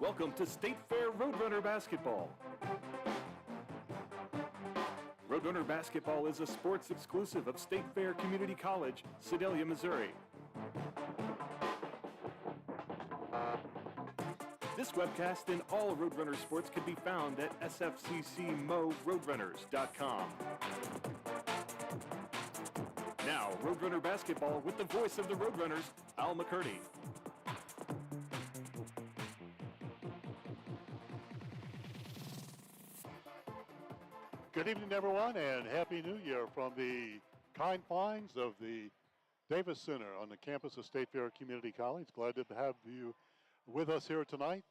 Welcome to State Fair Roadrunner Basketball. Roadrunner Basketball is a sports exclusive of State Fair Community College, Sedalia, Missouri. This webcast and all Roadrunner sports can be found at sfccmoroadrunners.com. Now, Roadrunner Basketball with the voice of the Roadrunners, Al McCurdy. Good evening, everyone, and Happy New Year from the confines of the Davis Center on the campus of State Fair Community College. Glad to have you with us here tonight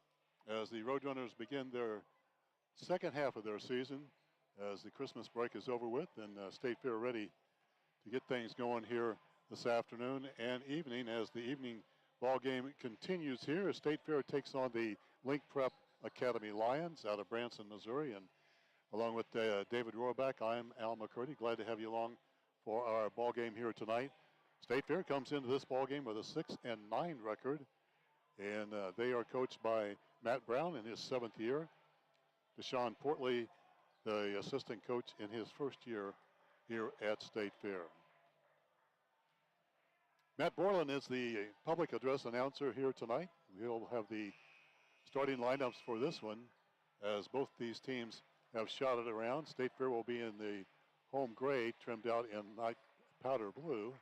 as the Roadrunners begin their second half of their season as the Christmas break is over with, and State Fair ready to get things going here this afternoon and evening as the evening ball game continues here. State Fair takes on the Link Prep Academy Lions out of Branson, Missouri, and along with David Rohrbeck, I'm Al McCurdy. Glad to have you along for our ball game here tonight. State Fair comes into this ball game with a 6-9 record, and they are coached by Matt Brown in his 7th year. Deshaun Portley, the assistant coach in his first year here at State Fair. Matt Borland is the public address announcer here tonight. He'll have the starting lineups for this one as both these teams have shot it around. State Fair will be in the home gray, trimmed out in light powder blue.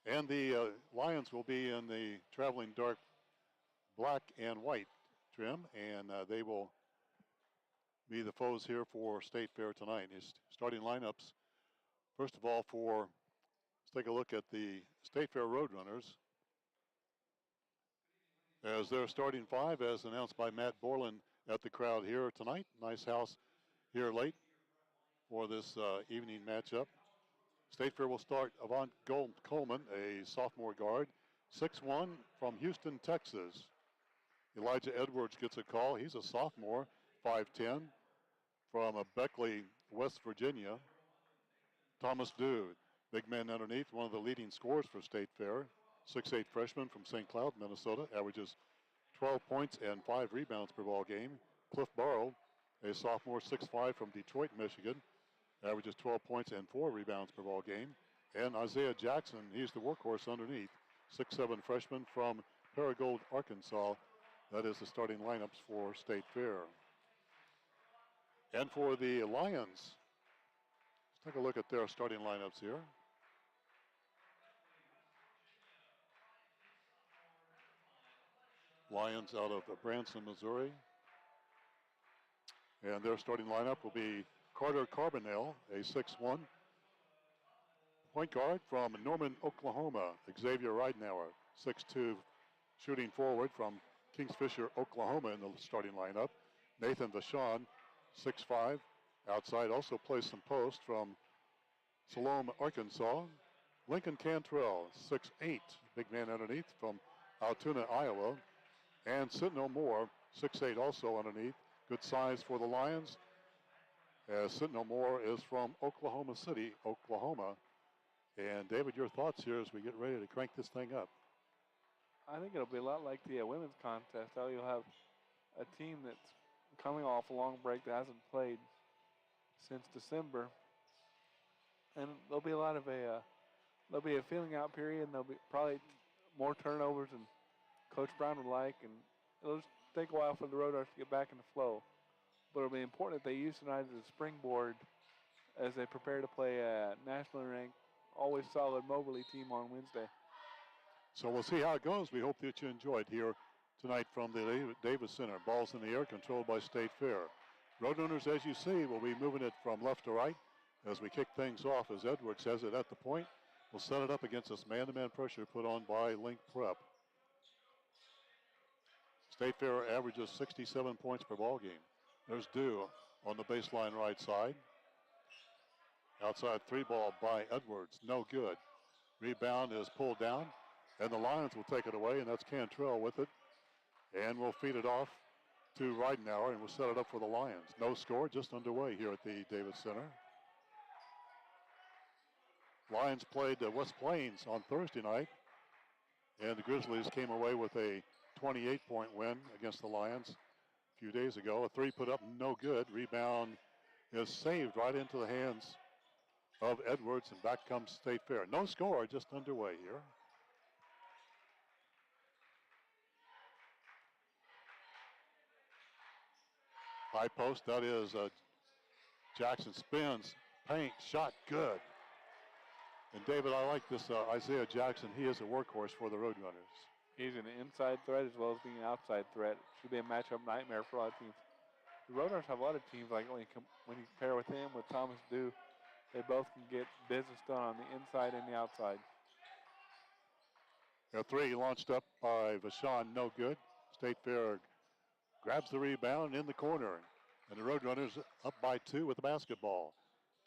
And the Lions will be in the traveling dark black and white trim, and they will be the foes here for State Fair tonight. His starting lineups, first of all, let's take a look at the State Fair Roadrunners as their starting five, as announced by Matt Borland at the crowd here tonight. Nice house here late for this evening matchup. State Fair will start Avant Coleman, a sophomore guard, 6'1", from Houston, Texas. Elijah Edwards gets a call. He's a sophomore, 5'10", from Beckley, West Virginia. Thomas Dew, big man underneath, one of the leading scorers for State Fair, 6'8" freshman from St. Cloud, Minnesota, averages 12 points and 5 rebounds per ball game. Cliff Burrow, a sophomore, 6'5", from Detroit, Michigan, averages 12 points and 4 rebounds per ball game. And Isaiah Jackson, he's the workhorse underneath, 6'7" freshman from Paragould, Arkansas. That is the starting lineups for State Fair. And for the Lions, let's take a look at their starting lineups here. Lions out of Branson, Missouri. And their starting lineup will be Carter Carbonell, a 6'1", point guard from Norman, Oklahoma. Xavier Ridenauer, 6'2", shooting forward from Kingfisher, Oklahoma, in the starting lineup. Nathan Vachon, 6'5", outside, also plays some post from Salome, Arkansas. Lincoln Cantrell, 6'8", big man underneath from Altoona, Iowa. And Sentinel Moore, 6'8", also underneath. Good size for the Lions, as Sentinel Moore is from Oklahoma City, Oklahoma. And David, your thoughts here as we get ready to crank this thing up? I think it'll be a lot like the women's contest. How you'll have a team that's coming off a long break that hasn't played since December, and there'll be a lot of there'll be a feeling out period, and there'll be probably more turnovers than Coach Brown would like, and it'll just take a while for the Roadrunners to get back in the flow. But it'll be important that they use tonight as a springboard as they prepare to play a nationally ranked, always solid Moberly team on Wednesday. So we'll see how it goes. We hope that you enjoyed here tonight from the Davis Center. Balls in the air, controlled by State Fair. Roadrunners, as you see, will be moving it from left to right as we kick things off, as Edwards has it at the point. We'll set it up against this man-to-man pressure put on by Link Prep. State Fair averages 67 points per ball game. There's Dew on the baseline right side. Outside three ball by Edwards, no good. Rebound is pulled down, and the Lions will take it away, and that's Cantrell with it. And we'll feed it off to Ridenauer, and we'll set it up for the Lions. No score, just underway here at the Davis Center. Lions played West Plains on Thursday night And the Grizzlies came away with a 28-point win against the Lions a few days ago. A three put up, no good. Rebound is saved right into the hands of Edwards, and back comes State Fair. No score, just underway here. High post, that is Jackson spins, paint, shot good. And David, I like this Isaiah Jackson. He is a workhorse for the Roadrunners. He's an inside threat as well as being an outside threat. Should be a matchup nightmare for a lot of teams. The Roadrunners have a lot of teams, like when you compare with him, with Thomas Dew, they both can get business done on the inside and the outside. A three launched up by Vashon, no good. State Fair grabs the rebound in the corner. And the Roadrunners up by 2 with the basketball.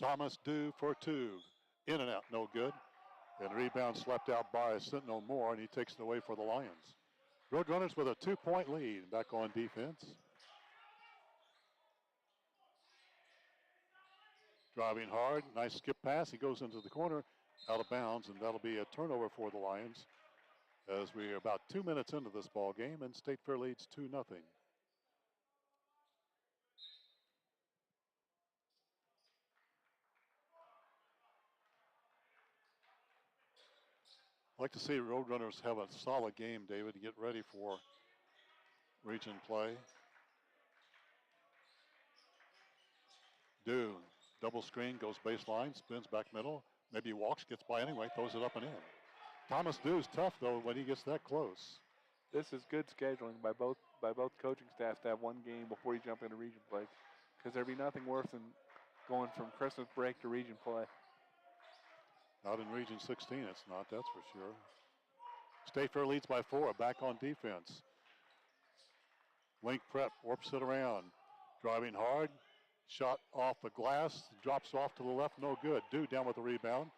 Thomas Dew for 2. In and out, no good. And the rebound slapped out by Sentinel Moore, and he takes it away for the Lions. Roadrunners with a 2-point lead, back on defense. Driving hard, nice skip pass. He goes into the corner, out of bounds, and that'll be a turnover for the Lions as we are about 2 minutes into this ball game, and State Fair leads 2-0. I'd like to see Roadrunners have a solid game, David, to get ready for region play. Dew, double screen, goes baseline, spins back middle, maybe walks, gets by anyway, throws it up and in. Thomas Dew's tough, though, when he gets that close. This is good scheduling by both coaching staffs to have one game before you jump into region play, because there'd be nothing worse than going from Christmas break to region play. Not in Region 16, it's not, that's for sure. State Fair leads by 4, back on defense. Link Prep warps it around. Driving hard, shot off the glass, drops off to the left, no good. Dew down with the rebound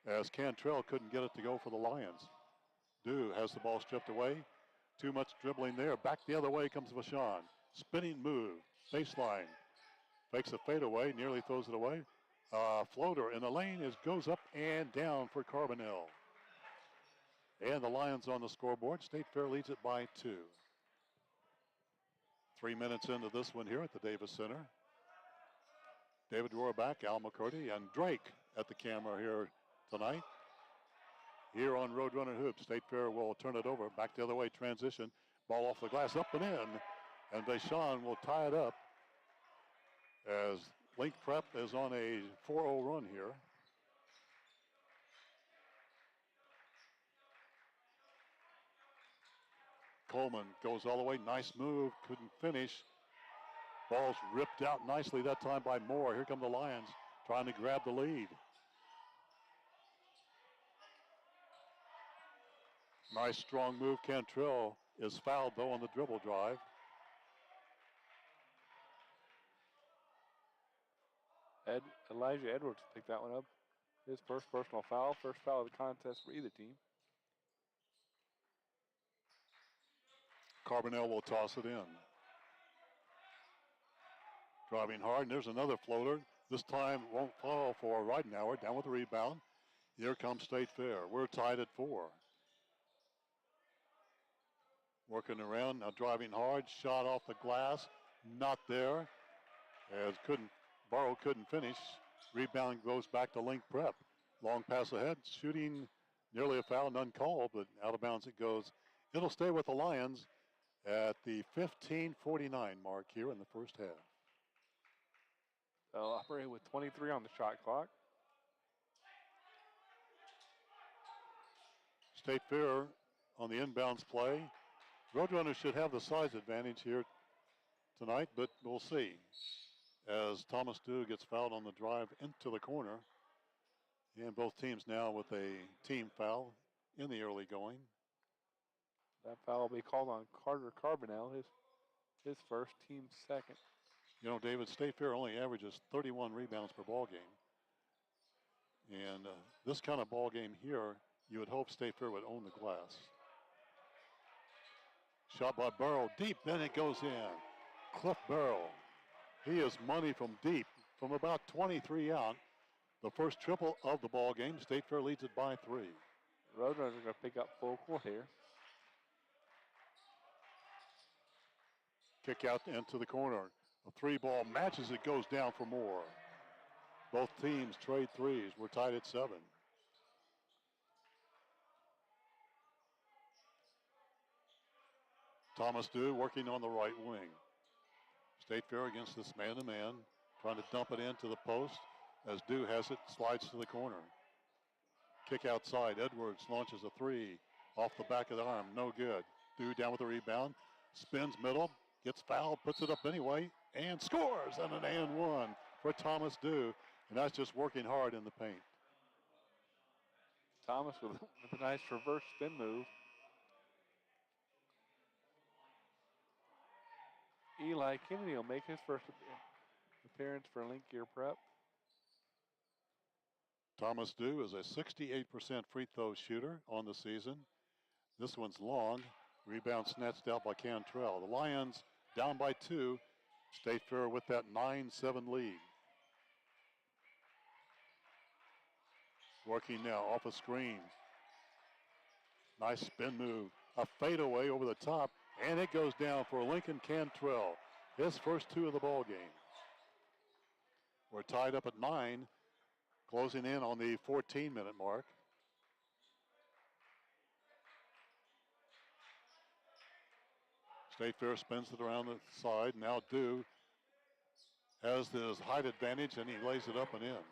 as Cantrell couldn't get it to go for the Lions. Dew has the ball stripped away. Too much dribbling there. Back the other way comes Vashon. Spinning move, baseline. Fakes a fadeaway, nearly throws it away. Floater in the lane goes up and down for Carbonell. And the Lions on the scoreboard. State Fair leads it by 2. 3 minutes into this one here at the Davis Center. David Rohrback, Al McCurdy, and Drake at the camera here tonight. Here on Roadrunner Hoops, State Fair will turn it over. Back the other way, transition. Ball off the glass, up and in. And Vashon will tie it up as Link Prep is on a 4-0 run here. Coleman goes all the way, nice move, couldn't finish. Ball's ripped out nicely that time by Moore. Here come the Lions trying to grab the lead. Nice strong move. Cantrell is fouled though on the dribble drive. Elijah Edwards picked that one up. His first personal foul, first foul of the contest for either team. Carbonell will toss it in. Driving hard, and there's another floater. This time won't fall for Ridenauer. Down with the rebound. Here comes State Fair. We're tied at 4. Working around, now driving hard. Shot off the glass, not there. As Barrow couldn't finish. Rebound goes back to Link Prep. Long pass ahead, shooting nearly a foul, none called, but out of bounds it goes. It'll stay with the Lions at the 15:49 mark here in the first half. They'll operate with 23 on the shot clock. State Fair on the inbounds play. Roadrunners should have the size advantage here tonight, but we'll see. As Thomas Dew gets fouled on the drive into the corner. And both teams now with a team foul in the early going. That foul will be called on Carter Carbonell, his first, team second. You know, David, State Fair only averages 31 rebounds per ball game. And this kind of ball game here, you would hope State Fair would own the glass. Shot by Burrow, deep, then it goes in. Cliff Burrow. He is money from deep, from about 23 out. The first triple of the ball game. State Fair leads it by 3. Roadrunners are going to pick up full court here. Kick out into the corner. A three ball matches it, goes down for more. Both teams trade threes. We're tied at 7. Thomas Dew working on the right wing. State Fair against this man-to-man, trying to dump it into the post. As Dew has it, slides to the corner. Kick outside. Edwards launches a three off the back of the arm. No good. Dew down with the rebound. Spins middle. Gets fouled. Puts it up anyway. And scores. And an and one for Thomas Dew. And that's just working hard in the paint. Thomas with a nice reverse spin move. Eli Kennedy will make his first appearance for Link Gear Prep. Thomas Dew is a 68% free throw shooter on the season. This one's long. Rebound snatched out by Cantrell. The Lions down by 2. State Fair with that 9-7 lead. Working now off a screen. Nice spin move. A fadeaway over the top. And it goes down for Lincoln Cantrell. His first 2 of the ball game. We're tied up at 9. Closing in on the 14-minute mark. State Fair spins it around the side. Now Dew has his height advantage, and he lays it up and in.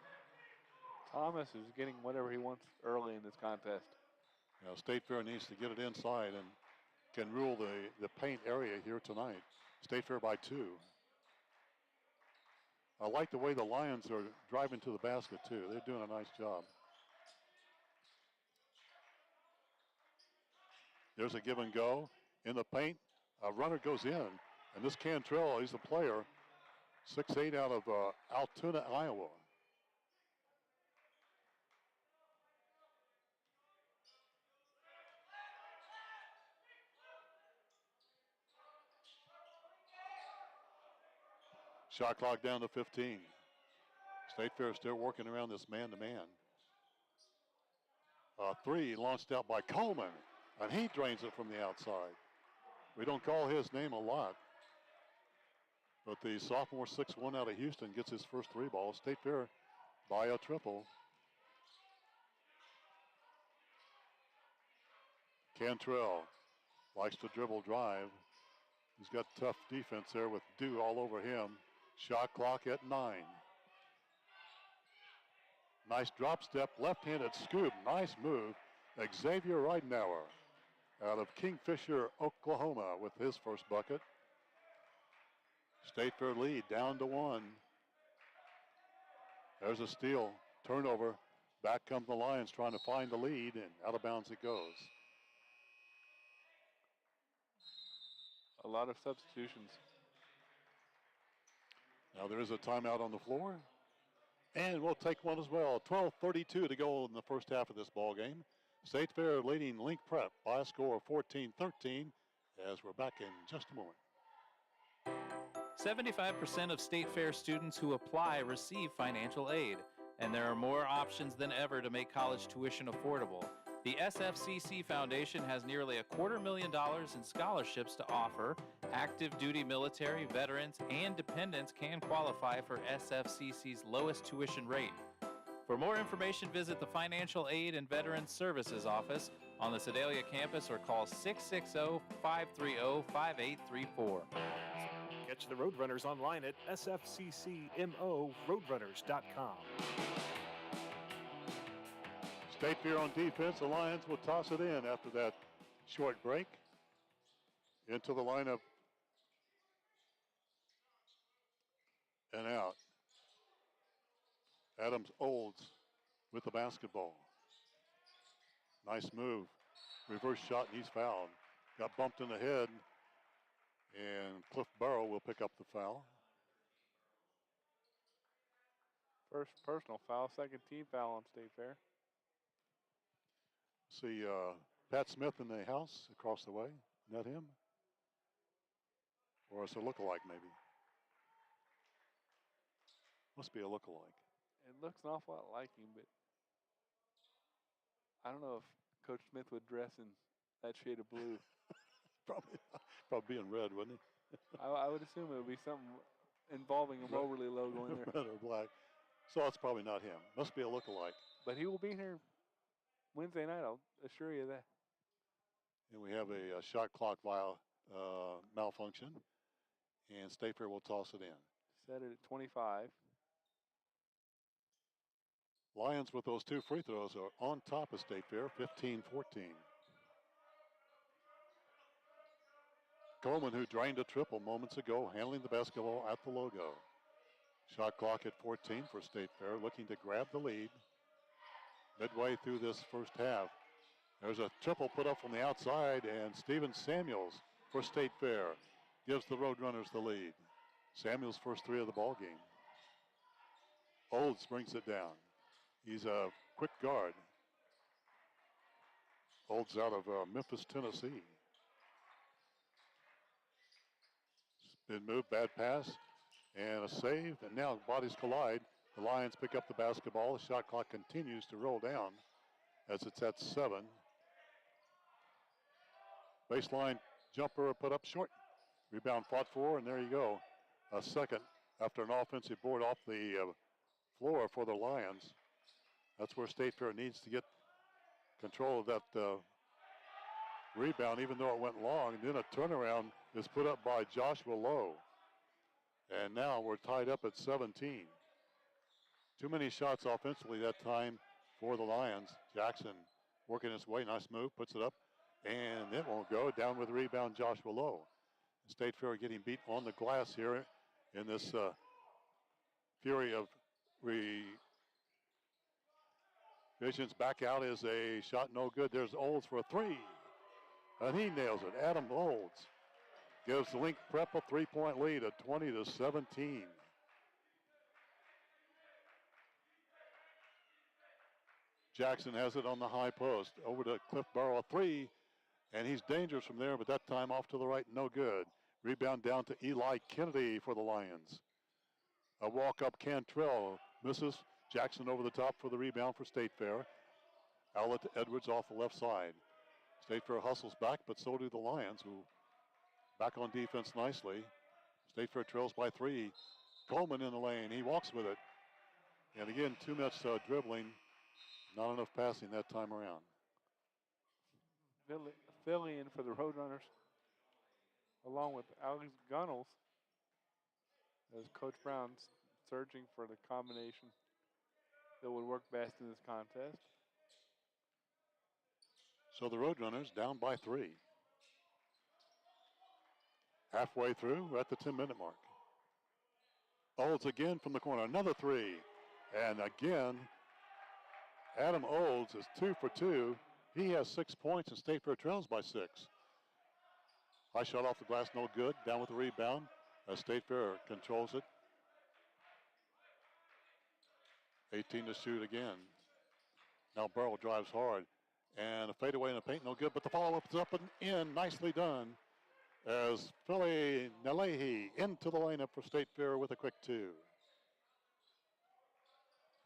Thomas is getting whatever he wants early in this contest. Now State Fair needs to get it inside and can rule the paint area here tonight. State Fair by 2. I like the way the Lions are driving to the basket, too. They're doing a nice job. There's a give and go in the paint. A runner goes in, and this Cantrell, he's the player, 6'8" out of Altoona, Iowa. Shot clock down to 15. State Fair still working around this man-to-man. Three launched out by Coleman, and he drains it from the outside. We don't call his name a lot, but the sophomore 6'1" out of Houston gets his first 3 ball. State Fair by a triple. Cantrell likes to dribble drive. He's got tough defense there with Dew all over him. Shot clock at 9. Nice drop step, left-handed scoop. Nice move. Xavier Ridenauer out of Kingfisher, Oklahoma with his first bucket. State Fair lead down to 1. There's a steal, turnover. Back come the Lions trying to find the lead, and out of bounds it goes. A lot of substitutions. Now there is a timeout on the floor, and we'll take one as well. 12:32 to go in the first half of this ball game. State Fair leading Link Prep by a score of 14-13 as we're back in just a moment. 75% of State Fair students who apply receive financial aid, and there are more options than ever to make college tuition affordable. The SFCC Foundation has nearly $250,000 in scholarships to offer. Active duty military, veterans, and dependents can qualify for SFCC's lowest tuition rate. For more information, visit the Financial Aid and Veterans Services Office on the Sedalia campus or call 660-530-5834. Catch the Roadrunners online at sfccmoroadrunners.com. State Fair on defense. The Lions will toss it in after that short break. Into the lineup. And out. Adams Olds with the basketball. Nice move. Reverse shot, and he's fouled. Got bumped in the head, and Cliff Burrow will pick up the foul. First personal foul, second team foul on State Fair. See Pat Smith in the house across the way. Isn't that him? Or it's a lookalike, maybe. Must be a lookalike. It looks an awful lot like him, but I don't know if Coach Smith would dress in that shade of blue. Probably be in red, wouldn't he? I would assume it would be something involving a Red- Moberly logo in there. Red or black. So it's probably not him. Must be a look-alike. But he will be here Wednesday night, I'll assure you that. And we have a shot clock malfunction. And State Fair will toss it in. Set it at 25. Lions with those 2 free throws are on top of State Fair, 15-14. Coleman, who drained a triple moments ago, handling the basketball at the logo. Shot clock at 14 for State Fair, looking to grab the lead midway through this first half. There's a triple put up from the outside, and Steven Samuels for State Fair gives the Roadrunners the lead. Samuels' first 3 of the ball game. Olds brings it down. He's a quick guard. Olds out of Memphis, Tennessee. Been moved, bad pass, and a save, and now bodies collide. The Lions pick up the basketball. The shot clock continues to roll down as it's at 7. Baseline jumper put up short. Rebound fought for, and there you go. A second after an offensive board off the floor for the Lions. That's where State Fair needs to get control of that rebound, even though it went long. And then a turnaround is put up by Joshua Lowe. And now we're tied up at 17. Too many shots offensively that time for the Lions. Jackson working his way, nice move, puts it up, and it won't go. Down with the rebound, Joshua Lowe. State Fair getting beat on the glass here in this fury of revisions. Back out is a shot, no good. There's Olds for a 3, and he nails it. Adam Olds gives the Link Prep a 3-point lead at 20-17. Jackson has it on the high post. Over to Cliff Burrow, 3, and he's dangerous from there, but that time off to the right, no good. Rebound down to Eli Kennedy for the Lions. A walk-up Cantrell misses. Jackson over the top for the rebound for State Fair. Outlet to Edwards off the left side. State Fair hustles back, but so do the Lions, who back on defense nicely. State Fair trails by 3. Coleman in the lane. He walks with it. And again, too much dribbling. Not enough passing that time around. Filling in for the Roadrunners, along with Alex Gunnels, as Coach Brown's searching for the combination that would work best in this contest. So the Roadrunners down by 3. Halfway through, we're at the 10-minute mark. Olds again from the corner, another 3. And again, Adam Olds is 2 for 2. He has 6 points, and State Fair trails by 6. High shot off the glass, no good. Down with the rebound as State Fair controls it. 18 to shoot again. Now Burrow drives hard. And a fadeaway in the paint, no good, but the follow-up is up and in. Nicely done as Philly Nalehi into the lineup for State Fair with a quick 2.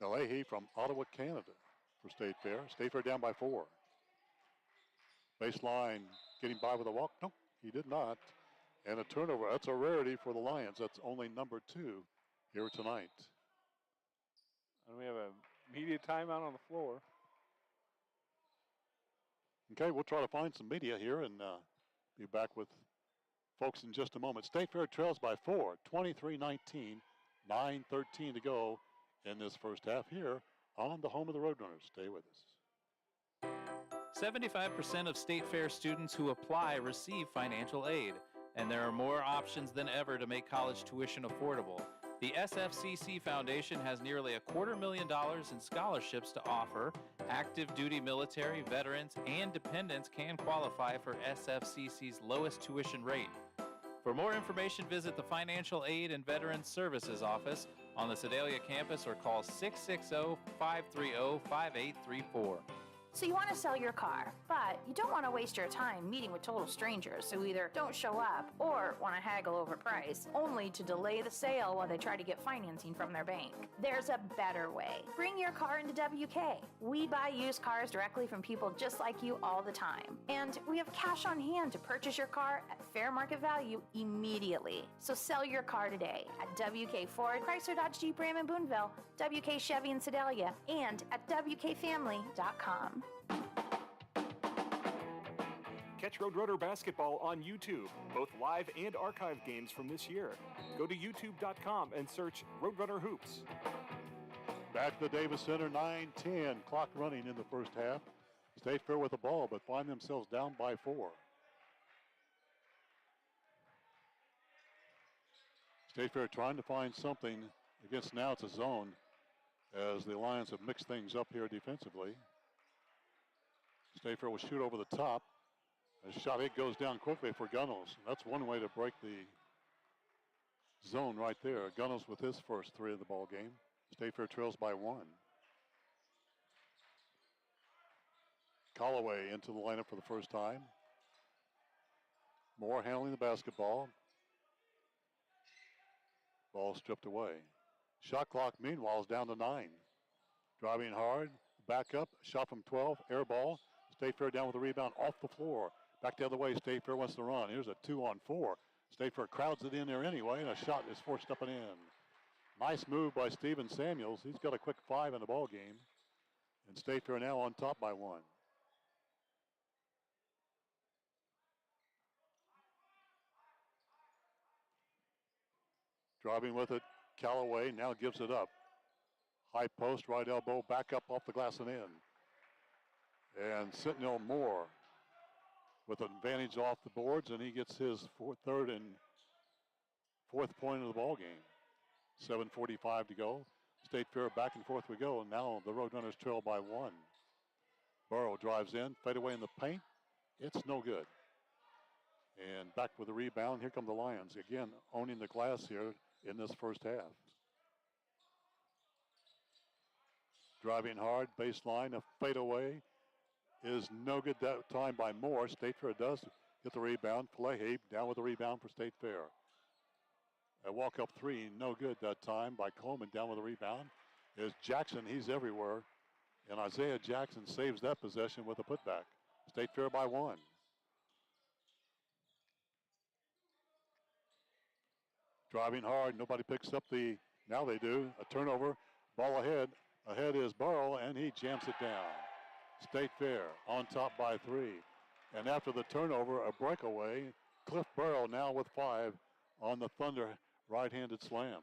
Nalehi from Ottawa, Canada for State Fair. State Fair down by 4. Baseline getting by with a walk. Nope, he did not. And a turnover. That's a rarity for the Lions. That's only number 2 here tonight. And we have a media timeout on the floor. Okay, we'll try to find some media here and be back with folks in just a moment. State Fair trails by 4, 23-19, 9:13 to go in this first half here on the home of the Roadrunners. Stay with us. 75% of State Fair students who apply receive financial aid, and there are more options than ever to make college tuition affordable. The SFCC Foundation has nearly $250,000 in scholarships to offer. Active duty military, veterans, and dependents can qualify for SFCC's lowest tuition rate. For more information, visit the Financial Aid and Veterans Services Office on the Sedalia campus or call 660-530-5834. So you want to sell your car, but you don't want to waste your time meeting with total strangers who either don't show up or want to haggle over price, only to delay the sale while they try to get financing from their bank. There's a better way. Bring your car into WK. We buy used cars directly from people just like you all the time. And we have cash on hand to purchase your car at fair market value immediately. So sell your car today at WK Ford, Chrysler Dodge Jeep Ram in Boonville, WK Chevy in Sedalia, and at WKFamily.com. Catch Roadrunner basketball on YouTube, both live and archive games from this year. Go to youtube.com and search Roadrunner Hoops. Back to the Davis Center, 9-10, clock running in the first half. State Fair with the ball, but find themselves down by 4. State Fair trying to find something against, now it's a zone, as the Lions have mixed things up here defensively. State Fair will shoot over the top. A shot, it goes down quickly for Gunnels. That's one way to break the zone right there. Gunnels with his first 3 of the ball game. State Fair trails by 1. Callaway into the lineup for the first time. Moore handling the basketball. Ball stripped away. Shot clock, meanwhile, is down to 9. Driving hard, back up, shot from 12, air ball. State Fair down with the rebound off the floor. Back the other way, State Fair wants to run. Here's a 2-on-4. State Fair crowds it in there anyway, and a shot is forced up and in. Nice move by Steven Samuels. He's got a quick 5 in the ball game. And State Fair now on top by 1. Driving with it, Callaway now gives it up. High post, right elbow, back up off the glass and in. And Sentinel Moore with an advantage off the boards, and he gets his third and fourth point of the ball game. 7:45 to go. State Fair back and forth we go, and now the Roadrunners trail by 1. Burrow drives in, fade away in the paint. It's no good. And back with the rebound. Here come the Lions. Again, owning the glass here in this first half. Driving hard, baseline, a fade away is no good that time by Moore. State Fair does get the rebound. Flehe down with the rebound for State Fair. A walk-up 3, no good that time by Coleman. Down with the rebound is Jackson. He's everywhere. And Isaiah Jackson saves that possession with a putback. State Fair by 1. Driving hard, nobody picks up the, now they do, a turnover. Ball ahead. Ahead is Burrow, and he jams it down. State Fair on top by 3. And after the turnover, a breakaway. Cliff Burrow now with 5 on the Thunder right-handed slam.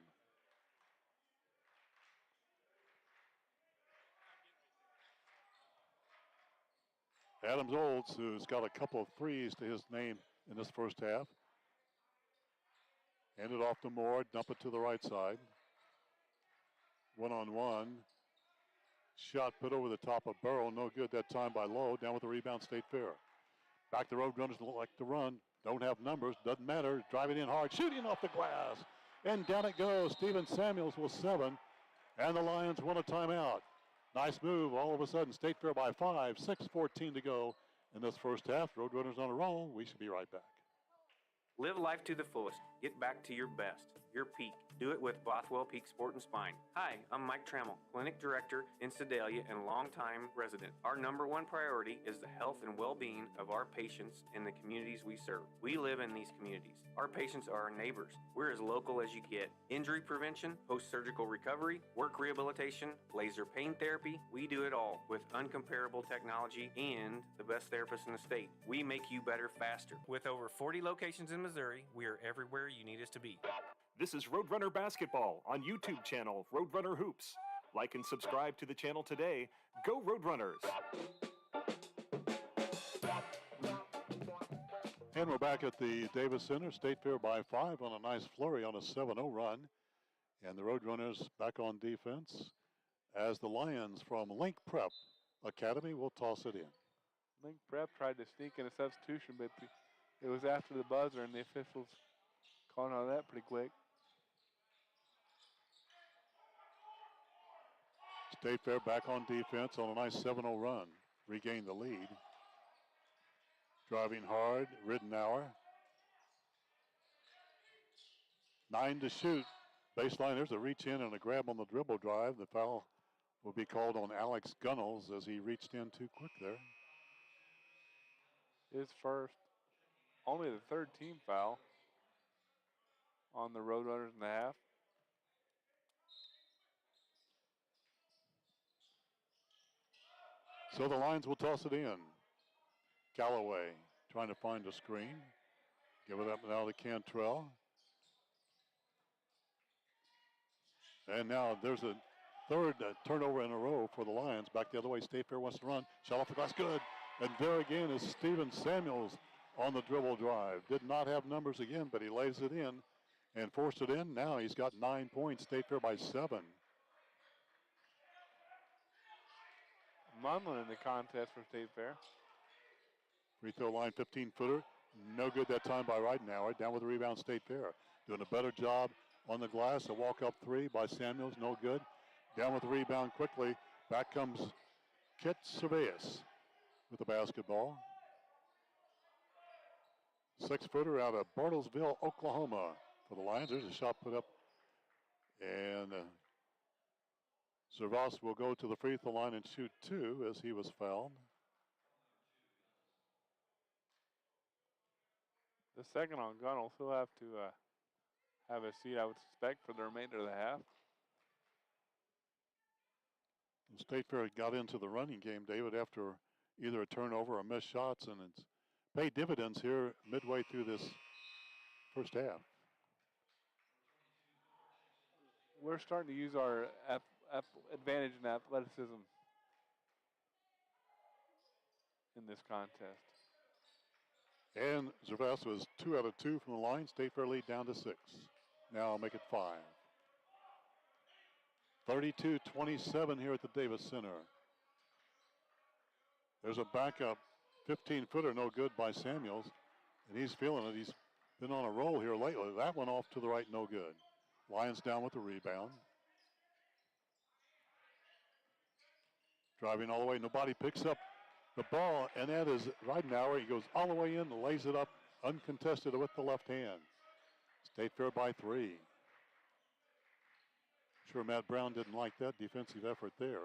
Adams Olds, who's got a couple of threes to his name in this first half. Hand it off to Moore, dump it to the right side. 1-on-1. Shot put over the top of Burrow, no good that time by Lowe. Down with the rebound, State Fair. Back the Roadrunners like to run. Don't have numbers, doesn't matter. Driving in hard, shooting off the glass. And down it goes. Steven Samuels with 7. And the Lions won a timeout. Nice move. All of a sudden, State Fair by 5. 6:14 to go in this first half. Roadrunners on a roll. We should be right back. Live life to the fullest. Get back to your best, your peak. Do it with Bothwell Peak Sport and Spine. Hi, I'm Mike Trammell, Clinic Director in Sedalia and longtime resident. Our number one priority is the health and well-being of our patients in the communities we serve. We live in these communities. Our patients are our neighbors. We're as local as you get. Injury prevention, post-surgical recovery, work rehabilitation, laser pain therapy. We do it all with uncomparable technology and the best therapists in the state. We make you better faster. With over 40 locations in Missouri, we are everywhere you need us to be. This is Roadrunner Basketball on YouTube channel Roadrunner Hoops. Like and subscribe to the channel today. Go Roadrunners! And we're back at the Davis Center. State Fair by 5 on a nice flurry on a 7-0 run. And the Roadrunners back on defense as the Lions from Link Prep Academy will toss it in. Link Prep tried to sneak in a substitution, but it was after the buzzer, and the officials caught on that pretty quick. State Fair back on defense on a nice 7-0 run. regain the lead. Driving hard, Ridenour. 9 to shoot. Baseline, there's a reach in and a grab on the dribble drive. The foul will be called on Alex Gunnels as he reached in too quick there. His first, only the third team foul on the Roadrunners in the half. So the Lions will toss it in. Callaway trying to find a screen. Give it up now to Cantrell. And now there's a third turnover in a row for the Lions. Back the other way, State Fair wants to run. Shot off the glass, good. And there again is Steven Samuels on the dribble drive. Did not have numbers again, but he lays it in and forced it in. Now he's got 9 points, State Fair by 7. Munlin in the contest for State Fair. Free throw line, 15-footer. No good that time by Ridenour. Down with the rebound, State Fair. Doing a better job on the glass. A walk-up three by Samuels, no good. Down with the rebound quickly. Back comes Kit Cerveas with the basketball. 6-footer out of Bartlesville, Oklahoma for the Lions. There's a shot put up. And Cerveas will go to the free throw line and shoot 2 as he was fouled. The second on Gunnels. He'll have to have a seat, I would suspect, for the remainder of the half. State Fair got into the running game, David, after either a turnover or missed shots, and it's paid dividends here midway through this first half. We're starting to use our advantage in athleticism in this contest. And Cerveas was 2 out of 2 from the line. State Fair lead down to 6. Now I'll make it 5. 32-27 here at the Davis Center. There's a backup 15-footer, no good by Samuels, and he's feeling it. He's been on a roll here lately. That one off to the right, no good. Lions down with the rebound. Driving all the way, nobody picks up the ball, and that is Ridenour. He goes all the way in and lays it up uncontested with the left hand. State Fair by 3. Sure, Matt Brown didn't like that defensive effort there.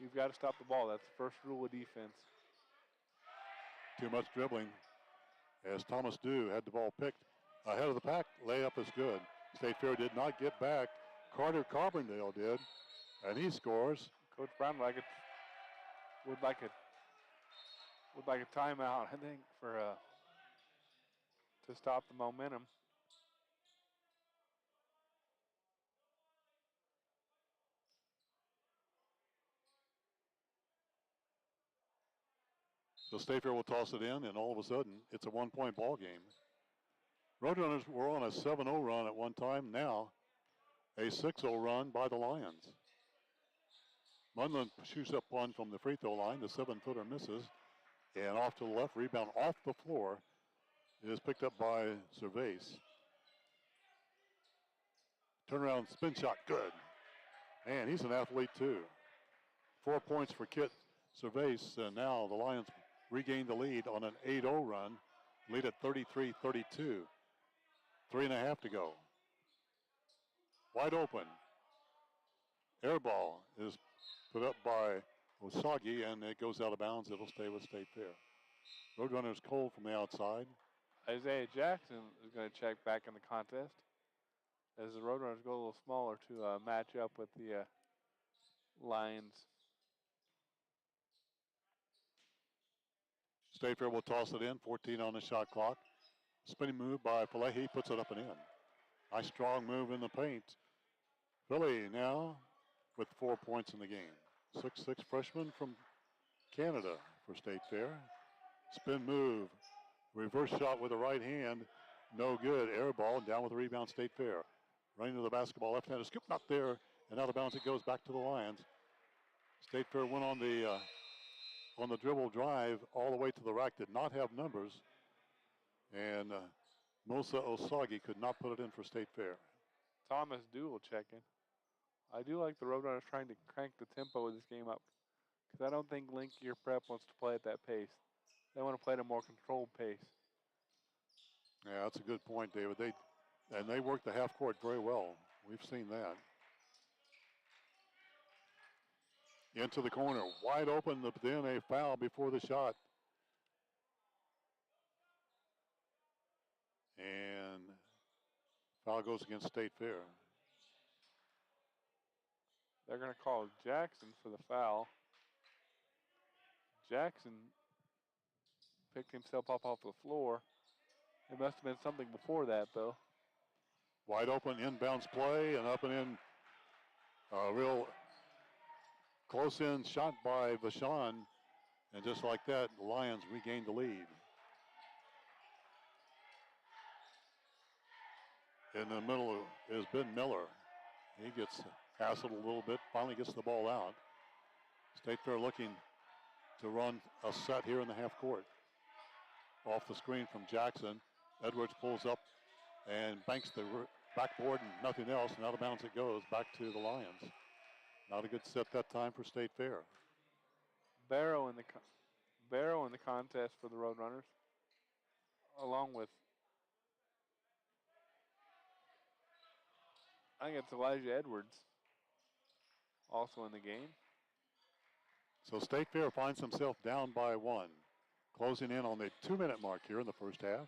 You've got to stop the ball. That's the first rule of defense. Too much dribbling as Thomas Dew had the ball picked ahead of the pack. Layup is good. State Fair did not get back. Carter Carbondale did, and he scores. Coach Brown would like a timeout, I think, for to stop the momentum. So State Fair will toss it in, and all of a sudden, it's a 1-point ball game. Roadrunners were on a 7-0 run at one time. Now, a 6-0 run by the Lions. Munlin shoots up one from the free throw line. The 7-footer misses, and off to the left. Rebound off the floor. It is picked up by Cerveas. Turnaround spin shot, good. Man, he's an athlete too. 4 points for Kit Cerveas, and now the Lions regain the lead on an 8-0 run. Lead at 33-32. 3.5 to go. Wide open. Air ball is put up by Osagi, and it goes out of bounds. It'll stay with State Fair. Roadrunners cold from the outside. Isaiah Jackson is going to check back in the contest as the Roadrunners go a little smaller to match up with the Lions. State Fair will toss it in. 14 on the shot clock. Spinning move by Pelehi, puts it up and in. Nice strong move in the paint. Philly now with 4 points in the game. 6'6" freshman from Canada for State Fair. Spin move. Reverse shot with the right hand. No good. Air ball. Down with the rebound, State Fair. Running to the basketball. Left-handed scoop. Not there. And out of bounds it goes back to the Lions. State Fair went on the dribble drive all the way to the rack. Did not have numbers. And Musa Osagi could not put it in for State Fair. Thomas Dew will check in. I do like the Roadrunners trying to crank the tempo of this game up, because I don't think Linkier Prep wants to play at that pace. They want to play at a more controlled pace. Yeah, that's a good point, David. They work the half court very well. We've seen that. Into the corner, wide open, but then a foul before the shot. And foul goes against State Fair. They're going to call Jackson for the foul. Jackson picked himself up off the floor. It must have been something before that, though. Wide open inbounds play and up and in. A real close in shot by Vachon. And just like that, the Lions regained the lead. In the middle is Ben Miller. He gets hassled a little bit, finally gets the ball out. State Fair looking to run a set here in the half court. Off the screen from Jackson. Edwards pulls up and banks the backboard and nothing else, and out of bounds it goes back to the Lions. Not a good set that time for State Fair. Barrow in the contest for the Roadrunners, along with, I think it's Elijah Edwards, also in the game. So State Fair finds himself down by one, closing in on the 2-minute mark here in the first half.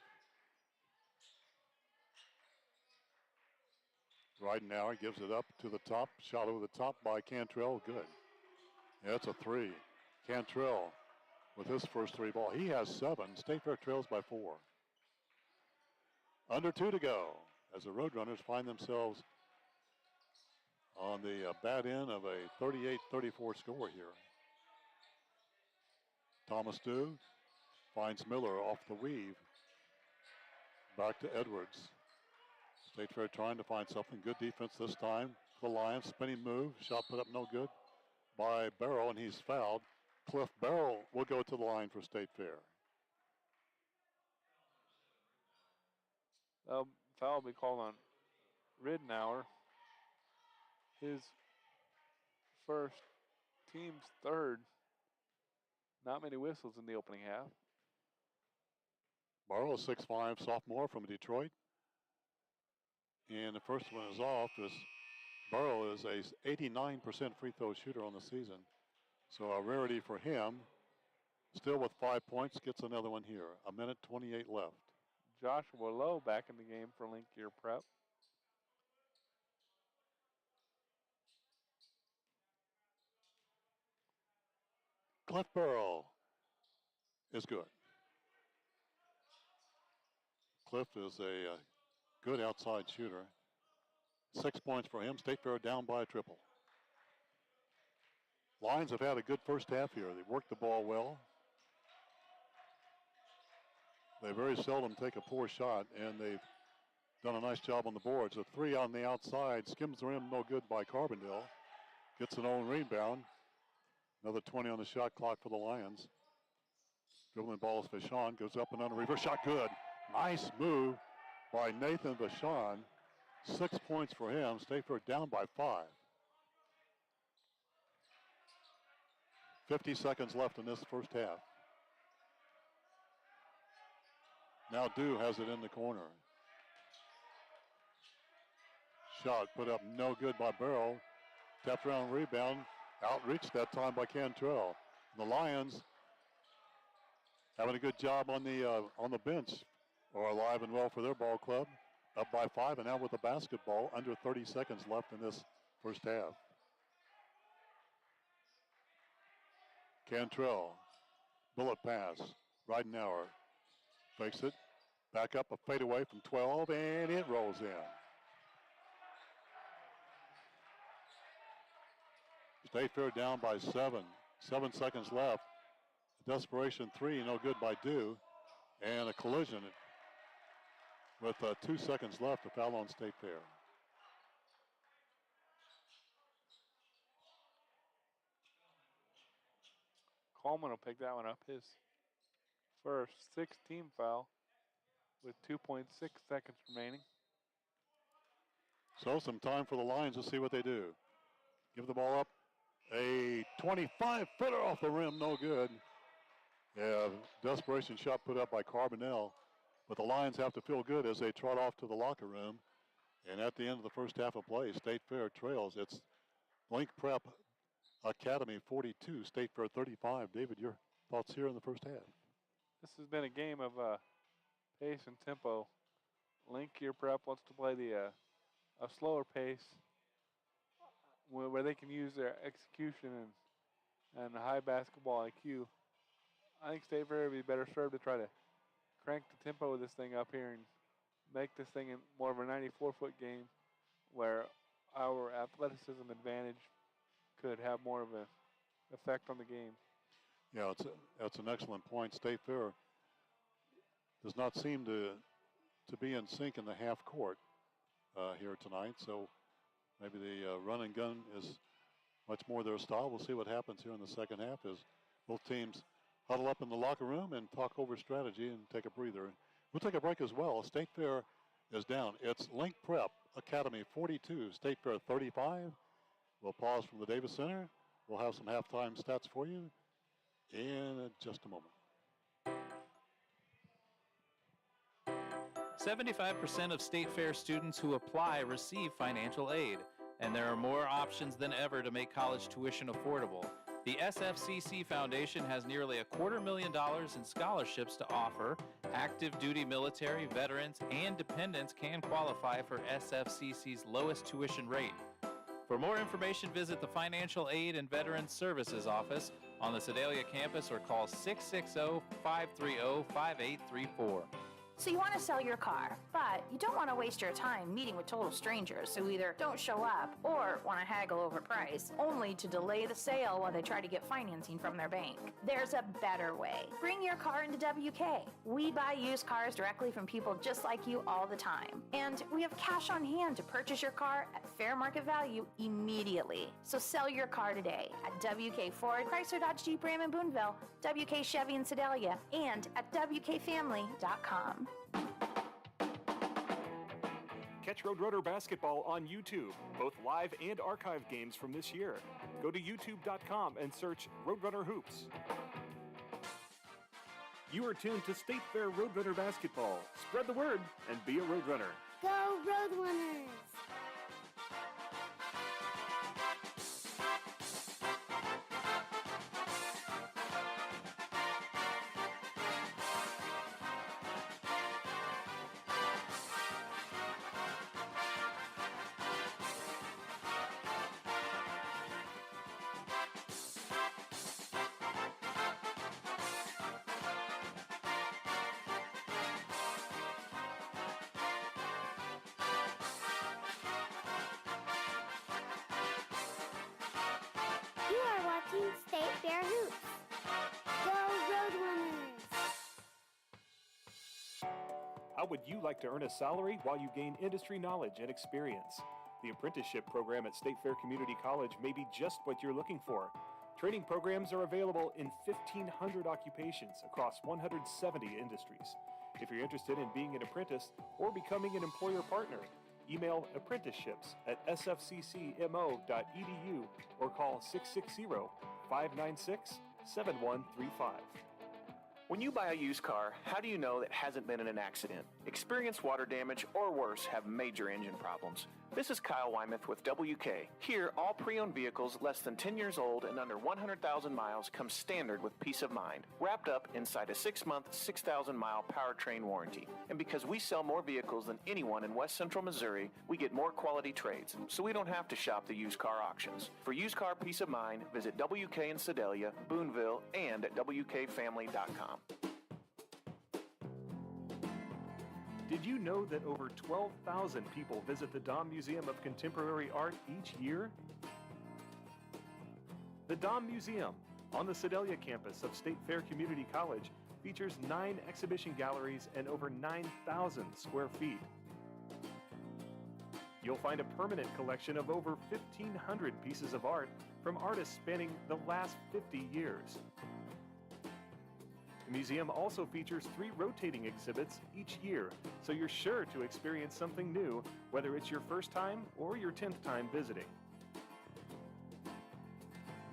Ridenauer gives it up to the top, shot over the top by Cantrell, good. Yeah, that's a three. Cantrell with his first three ball. He has 7. State Fair trails by 4. Under 2 to go as the Roadrunners find themselves on the bad end of a 38-34 score here. Thomas Dew finds Miller off the weave. Back to Edwards. State Fair trying to find something. Good defense this time. The Lions spinning move. Shot put up no good by Barrow, and he's fouled. Cliff Barrow will go to the line for State Fair. Foul will be called on Ridenauer. His first, team's third. Not many whistles in the opening half. Barrow, 6'5", sophomore from Detroit. And the first one is off. Barrow is a 89% free throw shooter on the season. So a rarity for him. Still with 5 points, gets another one here. 1:28 left. Joshua Lowe back in the game for Linkier Prep. Cliff Barrow is good. Cliff is a good outside shooter. 6 points for him. State Fair down by a triple. Lions have had a good first half here. They've worked the ball well. They very seldom take a poor shot, and they've done a nice job on the boards. A 3 on the outside, skims the rim, no good by Carbondale. Gets an own rebound. Another 20 on the shot clock for the Lions. Dribbling ball is Vachon, goes up and under, reverse shot, good. Nice move by Nathan Vachon. 6 points for him. State Fair down by 5. 50 seconds left in this first half. Now Dew has it in the corner. Shot put up no good by Barrow. Tapped around rebound. Outreached that time by Cantrell. The Lions having a good job on the bench, or alive and well for their ball club. Up by 5 and now with the basketball. Under 30 seconds left in this first half. Cantrell, bullet pass. Ridenauer fakes it. Back up, a fadeaway from 12, and it rolls in. State Fair down by 7. 7 seconds left. A desperation 3, no good by Dew. And a collision with 2 seconds left, a foul on State Fair. Coleman will pick that one up, his first 6-team foul with 2.6 seconds remaining. So some time for the Lions to see what they do. Give the ball up. A 25-footer off the rim, no good. Yeah, desperation shot put up by Carbonell. But the Lions have to feel good as they trot off to the locker room. And at the end of the first half of play, State Fair trails. It's Link Prep Academy 42, State Fair 35. David, your thoughts here in the first half? This has been a game of pace and tempo. Link Prep wants to play a slower pace where they can use their execution and high basketball IQ. I think State Fair would be better served to try to crank the tempo of this thing up here and make this thing more of a 94-foot game where our athleticism advantage could have more of an effect on the game. Yeah, that's an excellent point. State Fair does not seem to be in sync in the half court here tonight, so maybe the run and gun is much more their style. We'll see what happens here in the second half as both teams huddle up in the locker room and talk over strategy and take a breather. We'll take a break as well. State Fair is down. It's Link Prep Academy 42, State Fair 35. We'll pause from the Davis Center. We'll have some halftime stats for you in just a moment. 75% of State Fair students who apply receive financial aid, and there are more options than ever to make college tuition affordable. The SFCC Foundation has nearly $250,000 in scholarships to offer. Active duty military, veterans, and dependents can qualify for SFCC's lowest tuition rate. For more information, visit the Financial Aid and Veterans Services Office on the Sedalia campus or call 660-530-5834. So you want to sell your car, but you don't want to waste your time meeting with total strangers who either don't show up or want to haggle over price, only to delay the sale while they try to get financing from their bank. There's a better way. Bring your car into WK. We buy used cars directly from people just like you all the time. And we have cash on hand to purchase your car at fair market value immediately. So sell your car today at WK Ford, Chrysler Dodge Jeep Ram in Boonville, WK Chevy in Sedalia, and at WKFamily.com. Catch Roadrunner basketball on YouTube, both live and archive games from this year. Go to youtube.com and search Roadrunner Hoops. You are tuned to State Fair Roadrunner basketball. Spread the word and be a Roadrunner. Go Roadrunners! State Fair Hoops. Go Roadrunners! How would you like to earn a salary while you gain industry knowledge and experience? The apprenticeship program at State Fair Community College may be just what you're looking for. Training programs are available in 1,500 occupations across 170 industries. If you're interested in being an apprentice or becoming an employer partner, email apprenticeships at sfccmo.edu or call 660-596-7135. When you buy a used car, how do you know that hasn't been in an accident? Experienced water damage or worse have major engine problems. This is Kyle Wymuth with WK. Here, all pre-owned vehicles less than 10 years old and under 100,000 miles come standard with peace of mind, wrapped up inside a 6-month, 6,000-mile powertrain warranty. And because we sell more vehicles than anyone in West Central Missouri, we get more quality trades, so we don't have to shop the used car auctions. For used car peace of mind, visit WK in Sedalia, Boonville, and at WKFamily.com. Did you know that over 12,000 people visit the Dahm Museum of Contemporary Art each year? The Dahm Museum, on the Sedalia campus of State Fair Community College, features 9 exhibition galleries and over 9,000 square feet. You'll find a permanent collection of over 1,500 pieces of art from artists spanning the last 50 years. The museum also features 3 rotating exhibits each year, so you're sure to experience something new, whether it's your first time or your 10th time visiting.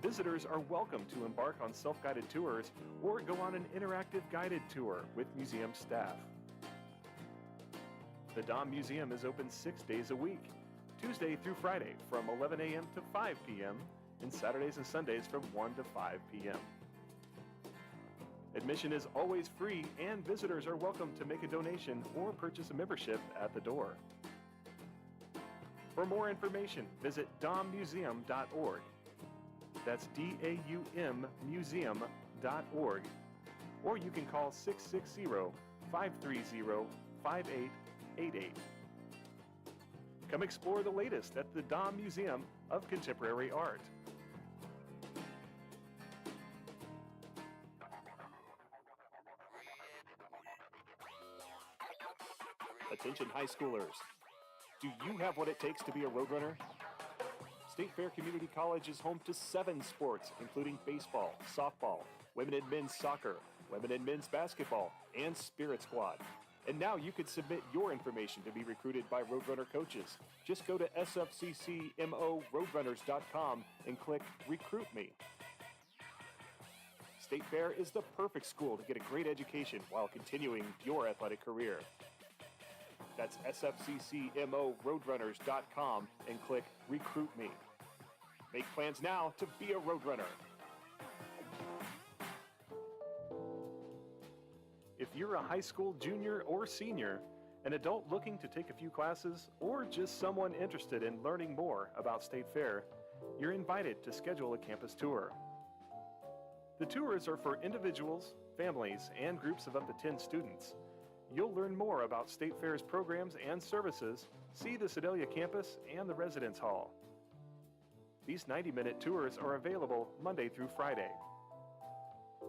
Visitors are welcome to embark on self-guided tours or go on an interactive guided tour with museum staff. The Dom Museum is open 6 days a week, Tuesday through Friday from 11 a.m. to 5 p.m. and Saturdays and Sundays from 1 to 5 p.m. Admission is always free, and visitors are welcome to make a donation or purchase a membership at the door. For more information, visit dommuseum.org. That's DAUM museum.org. Or you can call 660-530-5888. Come explore the latest at the Dom Museum of Contemporary Art. Attention high schoolers. Do you have what it takes to be a Roadrunner? State Fair Community College is home to 7 sports, including baseball, softball, women and men's soccer, women and men's basketball, and Spirit Squad. And now you could submit your information to be recruited by Roadrunner coaches. Just go to SFCCMORoadrunners.com and click Recruit Me. State Fair is the perfect school to get a great education while continuing your athletic career. That's SFCCMORoadrunners.com and click Recruit Me. Make plans now to be a Roadrunner. If you're a high school junior or senior, an adult looking to take a few classes, or just someone interested in learning more about State Fair, you're invited to schedule a campus tour. The tours are for individuals, families, and groups of up to 10 students. You'll learn more about State Fair's programs and services, see the Sedalia campus and the Residence Hall. These 90-minute tours are available Monday through Friday.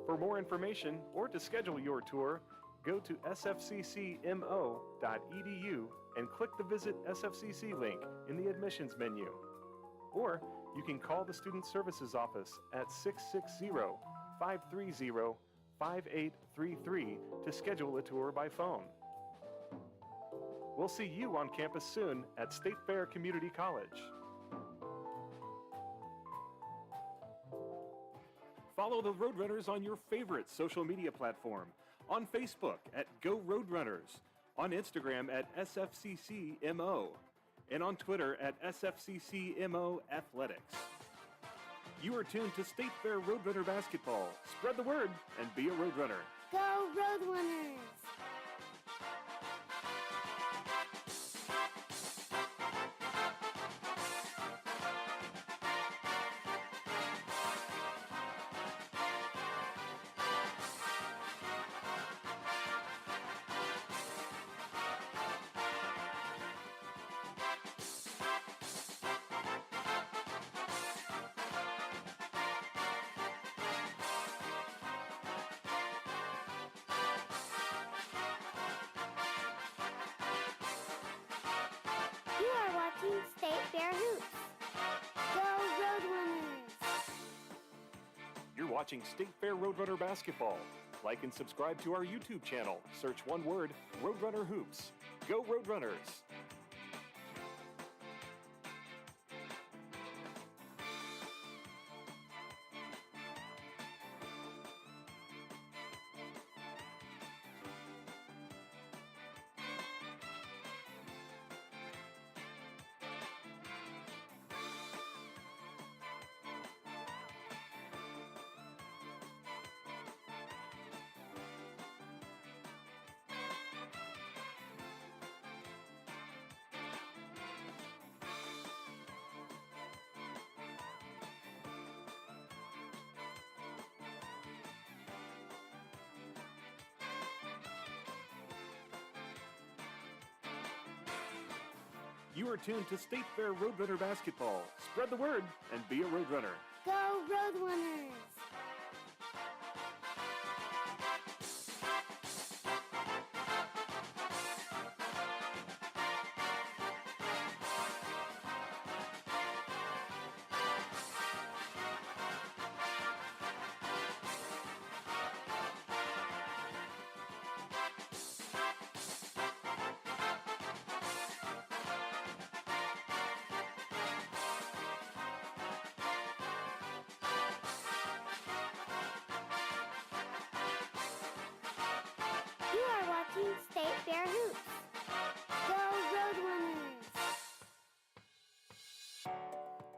For more information or to schedule your tour, go to sfccmo.edu and click the Visit SFCC link in the admissions menu. Or you can call the Student Services Office at 660-530-5833 to schedule a tour by phone. We'll see you on campus soon at State Fair Community College. Follow the Roadrunners on your favorite social media platform. On Facebook at Go Roadrunners, on Instagram at SFCCMO, and on Twitter at SFCCMO Athletics. You are tuned to State Fair Roadrunner Basketball. Spread the word and be a Roadrunner. Go Roadrunners! State Fair Hoops. Go Roadrunners! You're watching State Fair Roadrunner Basketball. Like and subscribe to our YouTube channel. Search one word, Roadrunner Hoops. Go Roadrunners! You are tuned to State Fair Roadrunner Basketball. Spread the word and be a Roadrunner. Go Roadrunners!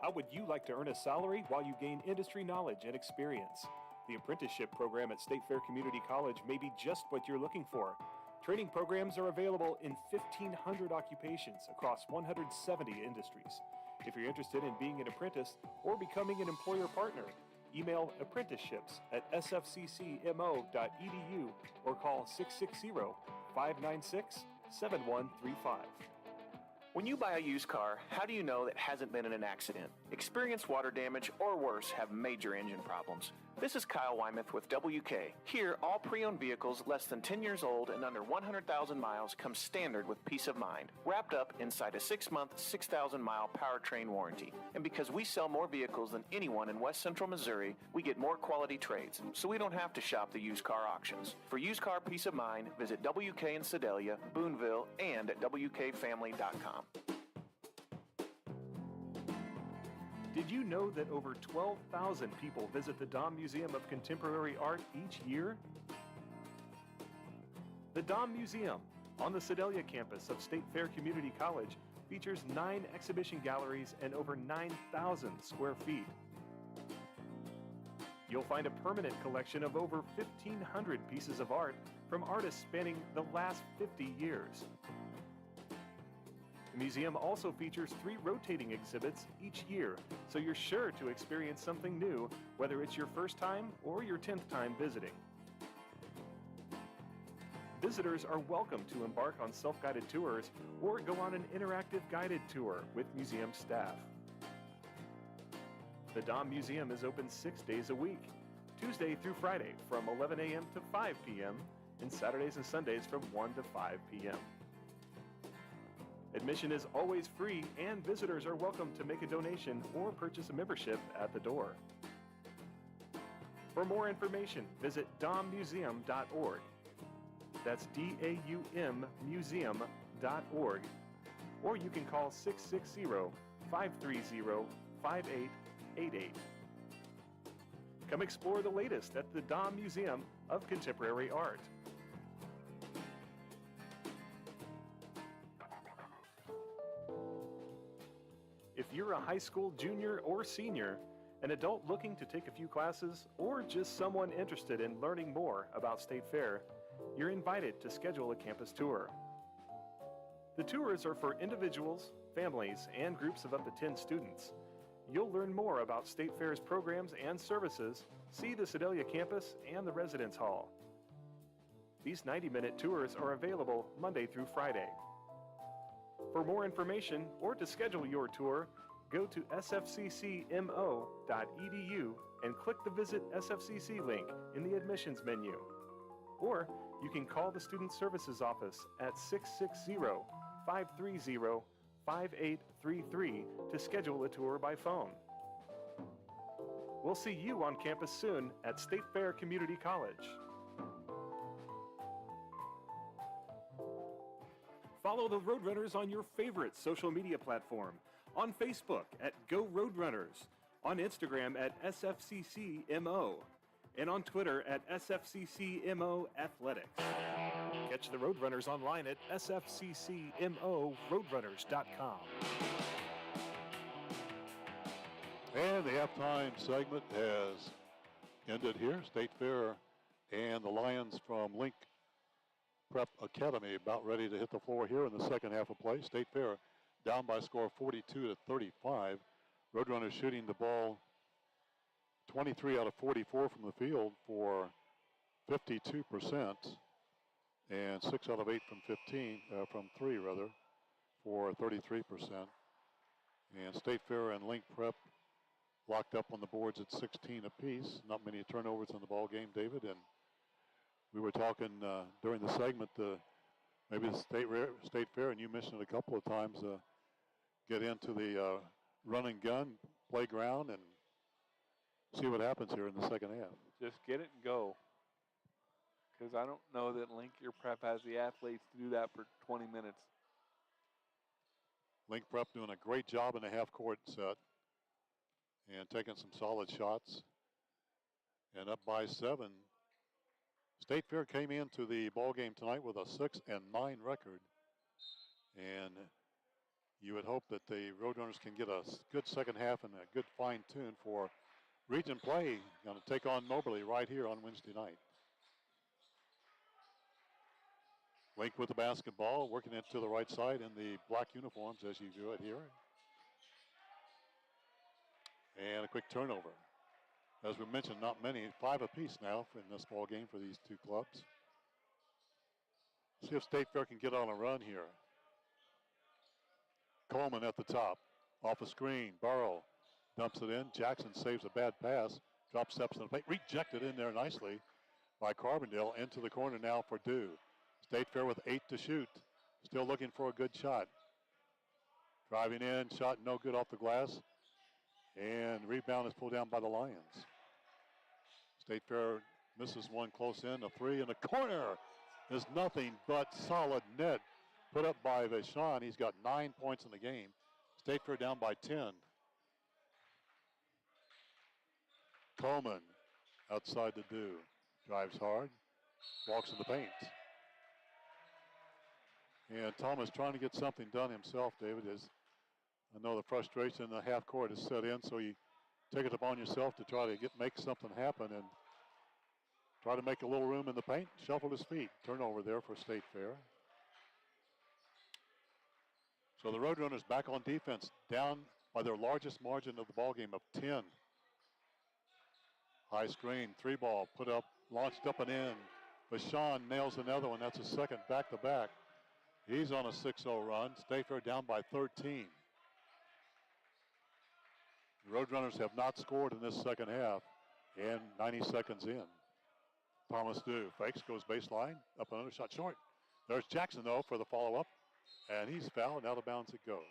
How would you like to earn a salary while you gain industry knowledge and experience? The apprenticeship program at State Fair Community College may be just what you're looking for. Training programs are available in 1,500 occupations across 170 industries. If you're interested in being an apprentice or becoming an employer partner, email apprenticeships@sfccmo.edu or call 660-596-7135. When you buy a used car, how do you know that hasn't been in an accident? Experience water damage or worse have major engine problems. This is Kyle Wymuth with WK. Here, all pre-owned vehicles less than 10 years old and under 100,000 miles come standard with peace of mind, wrapped up inside a 6-month, 6,000-mile powertrain warranty. And because we sell more vehicles than anyone in West Central Missouri, we get more quality trades, so we don't have to shop the used car auctions. For used car peace of mind, visit WK in Sedalia, Boonville, and at WKFamily.com. Did you know that over 12,000 people visit the Dahm Museum of Contemporary Art each year? The Dahm Museum, on the Sedalia campus of State Fair Community College, features 9 exhibition galleries and over 9,000 square feet. You'll find a permanent collection of over 1,500 pieces of art from artists spanning the last 50 years. The museum also features 3 rotating exhibits each year, so you're sure to experience something new, whether it's your first time or your 10th time visiting. Visitors are welcome to embark on self-guided tours or go on an interactive guided tour with museum staff. The Dahm Museum is open 6 days a week, Tuesday through Friday from 11 a.m. to 5 p.m. and Saturdays and Sundays from 1 to 5 p.m. Admission is always free, and visitors are welcome to make a donation or purchase a membership at the door. For more information, visit dahmmuseum.org. That's D-A-U-M museum.org. Or you can call 660-530-5888. Come explore the latest at the Dahm Museum of Contemporary Art. If you're a high school junior or senior, an adult looking to take a few classes, or just someone interested in learning more about State Fair, you're invited to schedule a campus tour. The tours are for individuals, families, and groups of up to 10 students. You'll learn more about State Fair's programs and services, see the Sedalia campus and the Residence Hall. These 90-minute tours are available Monday through Friday. For more information or to schedule your tour, go to sfccmo.edu and click the Visit SFCC link in the admissions menu. Or you can call the Student Services Office at 660-530-5833 to schedule a tour by phone. We'll see you on campus soon at State Fair Community College. Follow the Roadrunners on your favorite social media platform, on Facebook at Go Roadrunners, on Instagram at SFCCMO, and on Twitter at SFCCMO Athletics. Catch the Roadrunners online at sfccmoroadrunners.com. And the halftime segment has ended here. State Fair and the Lions from Link Prep Academy about ready to hit the floor here in the second half of play. State Fair down by a score of 42-35. Roadrunners shooting the ball 23 out of 44 from the field for 52%, and 6 out of 8 from 3 for 33%. And State Fair and Link Prep locked up on the boards at 16 apiece. Not many turnovers in the ball game, David, and we were talking during the segment, maybe the State Fair, and you mentioned it a couple of times, get into the run and gun playground and see what happens here in the second half. Just get it and go. Because I don't know that Lincoln Prep has the athletes to do that for 20 minutes. Link Prep doing a great job in the half-court set and taking some solid shots. And up by 7. State Fair came into the ball game tonight with a 6-9 record, and you would hope that the Roadrunners can get a good second half and a good fine tune for region play. Going to take on Moberly right here on Wednesday night. Link with the basketball, working it to the right side in the black uniforms as you do it here. And a quick turnover. As we mentioned, not many, 5 apiece now in this ball game for these two clubs. See if State Fair can get on a run here. Coleman at the top, off a screen, Burrow dumps it in. Jackson saves a bad pass, drop steps in the paint, rejected in there nicely by Carbondale. Into the corner now for Dew. State Fair with 8 to shoot, still looking for a good shot. Driving in, shot no good off the glass, and rebound is pulled down by the Lions. State Fair misses one close in, a 3 in the corner is nothing but solid net put up by Vachon. He's got 9 points in the game. State Fair down by 10. Coleman outside the Dew, drives hard, walks in the paint. And Thomas trying to get something done himself, David, is I know the frustration in the half court is set in, so you take it upon yourself to try to make something happen and try to make a little room in the paint, shuffle his feet. Turnover there for State Fair. So the Roadrunners back on defense, down by their largest margin of the ball game of 10. High screen, 3-ball, put up, launched up and in. Vachon nails another one. That's a second back-to-back. He's on a 6-0 run. State Fair down by 13. The Roadrunners have not scored in this second half, and 90 seconds in. Thomas Dew fakes, goes baseline, up another shot short. There's Jackson, though, for the follow-up, and he's fouled, and out of bounds it goes.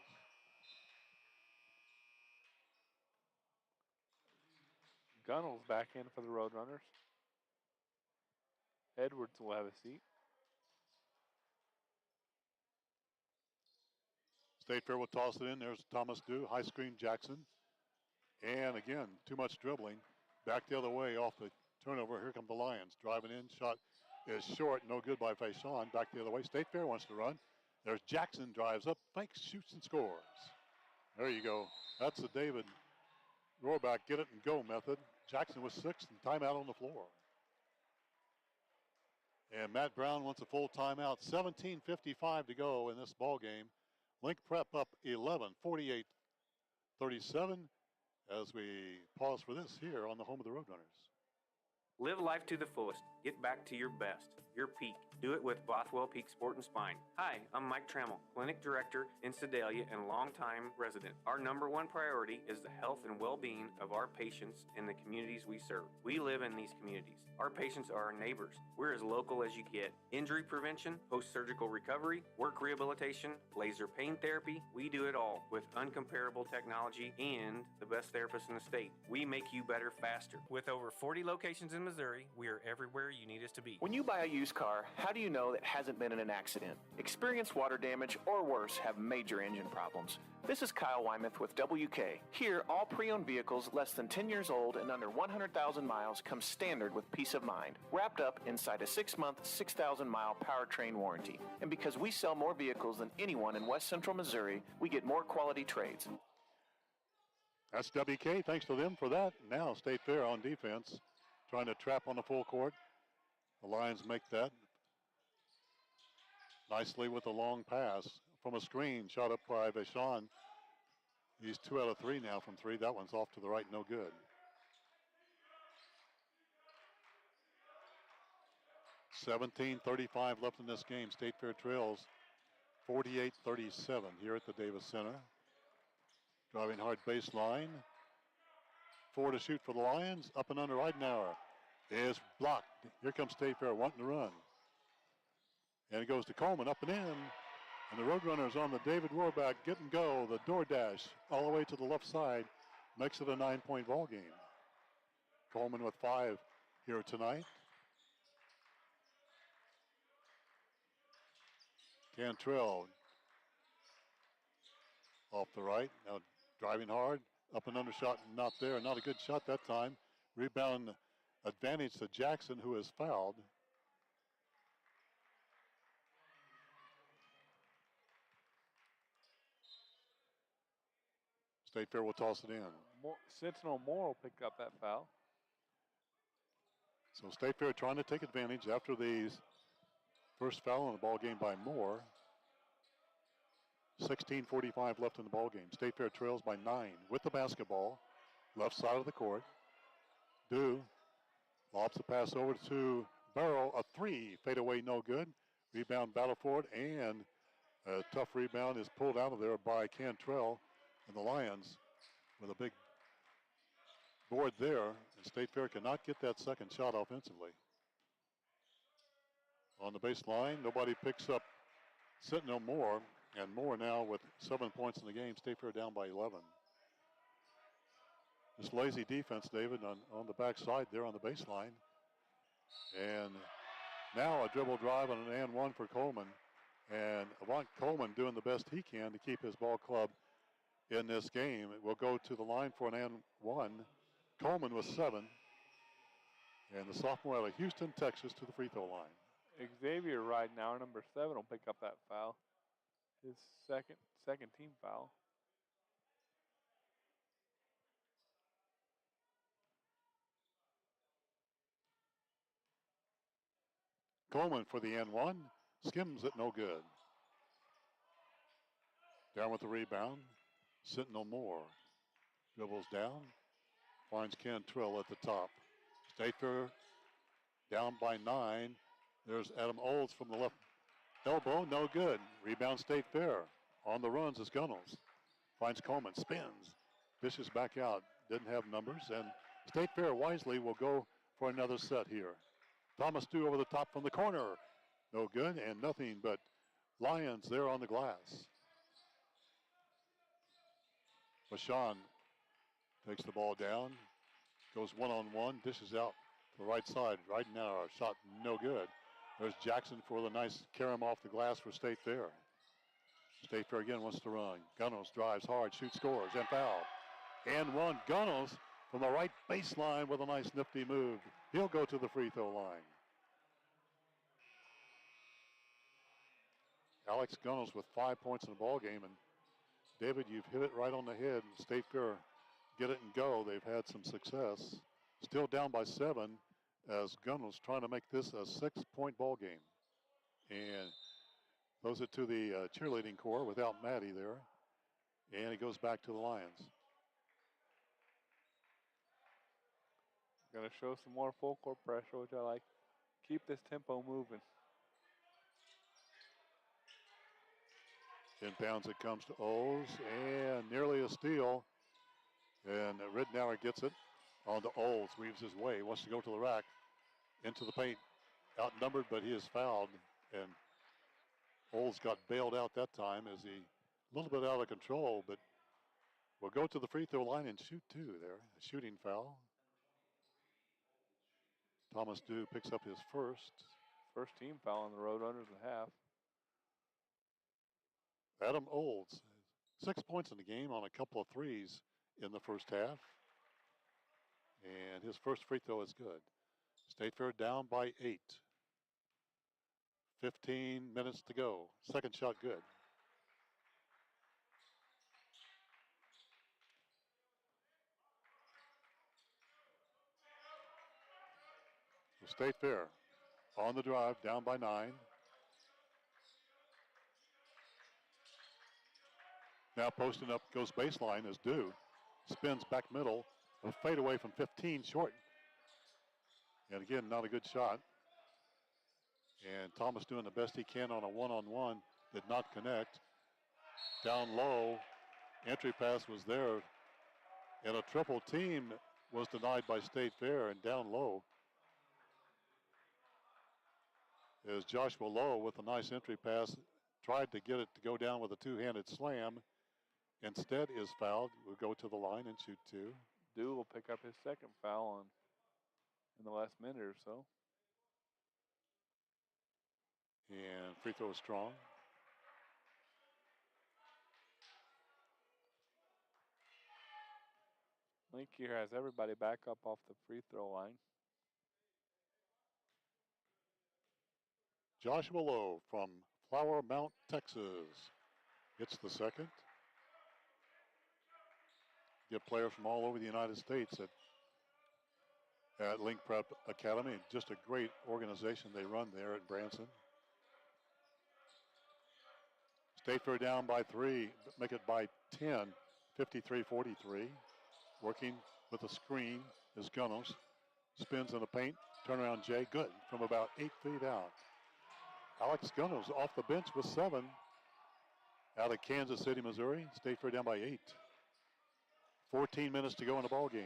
Gunnell's back in for the Roadrunners. Edwards will have a seat. State Fair will toss it in. There's Thomas Dew, high screen Jackson. And again, too much dribbling. Back the other way off the turnover. Here come the Lions. Driving in, shot is short, no good by Vachon. Back the other way. State Fair wants to run. There's Jackson, drives up, fakes, shoots, and scores. There you go. That's the David Rohrback get it and go method. Jackson was 6 and timeout on the floor. And Matt Brown wants a full timeout. 17:55 to go in this ball game. Link Prep up 11, 48-37 as we pause for this here on the home of the Roadrunners. Live life to the fullest. Get back to your best, your peak. Do it with Bothwell Peak Sport and Spine. Hi, I'm Mike Trammell, Clinic Director in Sedalia and longtime resident. Our #1 priority is the health and well-being of our patients and the communities we serve. We live in these communities. Our patients are our neighbors. We're as local as you get. Injury prevention, post-surgical recovery, work rehabilitation, laser pain therapy, we do it all with uncomparable technology and the best therapists in the state. We make you better faster. With over 40 locations in Missouri, we are everywhere you need us to be. When you buy a used car, how do you know that hasn't been in an accident? Experienced water damage or worse have major engine problems. This is Kyle Wymuth with WK. Here, all pre-owned vehicles less than 10 years old and under 100,000 miles come standard with peace of mind, wrapped up inside a 6-month, 6,000-mile powertrain warranty. And because we sell more vehicles than anyone in West Central Missouri, we get more quality trades. That's WK. Thanks to them for that. Now State Fair on defense, trying to trap on the full court. The Lions make that nicely with a long pass from a screen, shot up by Vachon. He's 2 out of 3 now from 3. That one's off to the right, no good. 17:35 left in this game. State Fair trails 48-37 here at the Davis Center. Driving hard baseline. 4 to shoot for the Lions. Up and under Eidenauer is blocked. Here comes State Fair wanting to run. And it goes to Coleman, up and in. And the Roadrunners on the David Rohrback get and go. The DoorDash all the way to the left side makes it a 9-point ball game. Coleman with 5 here tonight. Cantrell off the right. Now driving hard. Up and under shot, not there. Not a good shot that time. Rebound advantage to Jackson, who is fouled. State Fair will toss it in. Sentinel Moore will pick up that foul. So State Fair trying to take advantage after the first foul in the ball game by Moore. 16:45 left in the ball game. State Fair trails by 9 with the basketball. Left side of the court. Dew lobs the pass over to Barrow. A 3. Fade away, no good. Rebound battle for it, and a tough rebound is pulled out of there by Cantrell and the Lions with a big board there. And State Fair cannot get that second shot offensively. On the baseline, nobody picks up Sentinel Moore, and Moore now with 7 points in the game. State Fair down by 11. Just lazy defense, David, on the backside there on the baseline. And now a dribble drive on an and one for Coleman. And Avant Coleman doing the best he can to keep his ball club in this game. It will go to the line for an and one. Coleman with 7. And the sophomore out of Houston, Texas, to the free throw line. Xavier right now, number 7, will pick up that foul. His second team foul. Coleman for the N1, skims it, no good. Down with the rebound, Sentinel Moore. Dribbles down, finds Cantrell at the top. State Fair down by 9. There's Adam Olds from the left elbow, no good. Rebound State Fair. On the runs is Gunnels. Finds Coleman, spins, dishes back out. Didn't have numbers, and State Fair wisely will go for another set here. Thomas Dew over the top from the corner. No good, and nothing but Lions there on the glass. Bashan takes the ball down, goes one-on-one, dishes out to the right side. Right now, our shot no good. There's Jackson for the nice carom off the glass for State Fair. State Fair again wants to run. Gunnels drives hard, shoots, scores, and foul. And one, Gunnels from the right baseline with a nice nifty move. He'll go to the free throw line. Alex Gunnels with 5 points in the ball game. And David, you've hit it right on the head. State Fair get it and go. They've had some success. Still down by 7 as Gunnels trying to make this a 6-point ball game. And throws it to the cheerleading corps without Maddie there. And it goes back to the Lions. Going to show some more full court pressure, which I like. Keep this tempo moving. Inbounds it comes to O's, and nearly a steal. And Ridnour gets it on to Oles, weaves his way, wants to go to the rack, into the paint. Outnumbered, but he is fouled. And Oles got bailed out that time as he a little bit out of control, but will go to the free throw line and shoot 2 there. A shooting foul. Thomas Dew picks up his first team foul on the Roadrunners at half. Adam Olds, 6 points in the game on a couple of threes in the first half. And his first free throw is good. State Fair down by 8. 15 minutes to go. Second shot good. So State Fair on the drive, down by 9. Now posting up goes baseline as Dew spins back middle. A fade away from 15 short. And again, not a good shot. And Thomas doing the best he can on a one-on-one. Did not connect. Down low. Entry pass was there. And a triple team was denied by State Fair. And down low is Joshua Lowe with a nice entry pass. Tried to get it to go down with a two-handed slam. Instead is fouled. Will go to the line and shoot 2. Dew will pick up his second foul in the last minute or so. And free throw is strong. Link here has everybody back up off the free throw line. Joshua Lowe from Flower Mount, Texas. Hits the second. get players from all over the United States at Link Prep Academy. Just a great organization they run there at Branson. State Fair down by 3, make it by 10, 53-43. Working with a screen is Gunnels. Spins in the paint, turnaround Jay, good from about 8 feet out. Alex Gunnels off the bench with 7 out of Kansas City, Missouri. State Fair down by 8. 14 minutes to go in the ball game.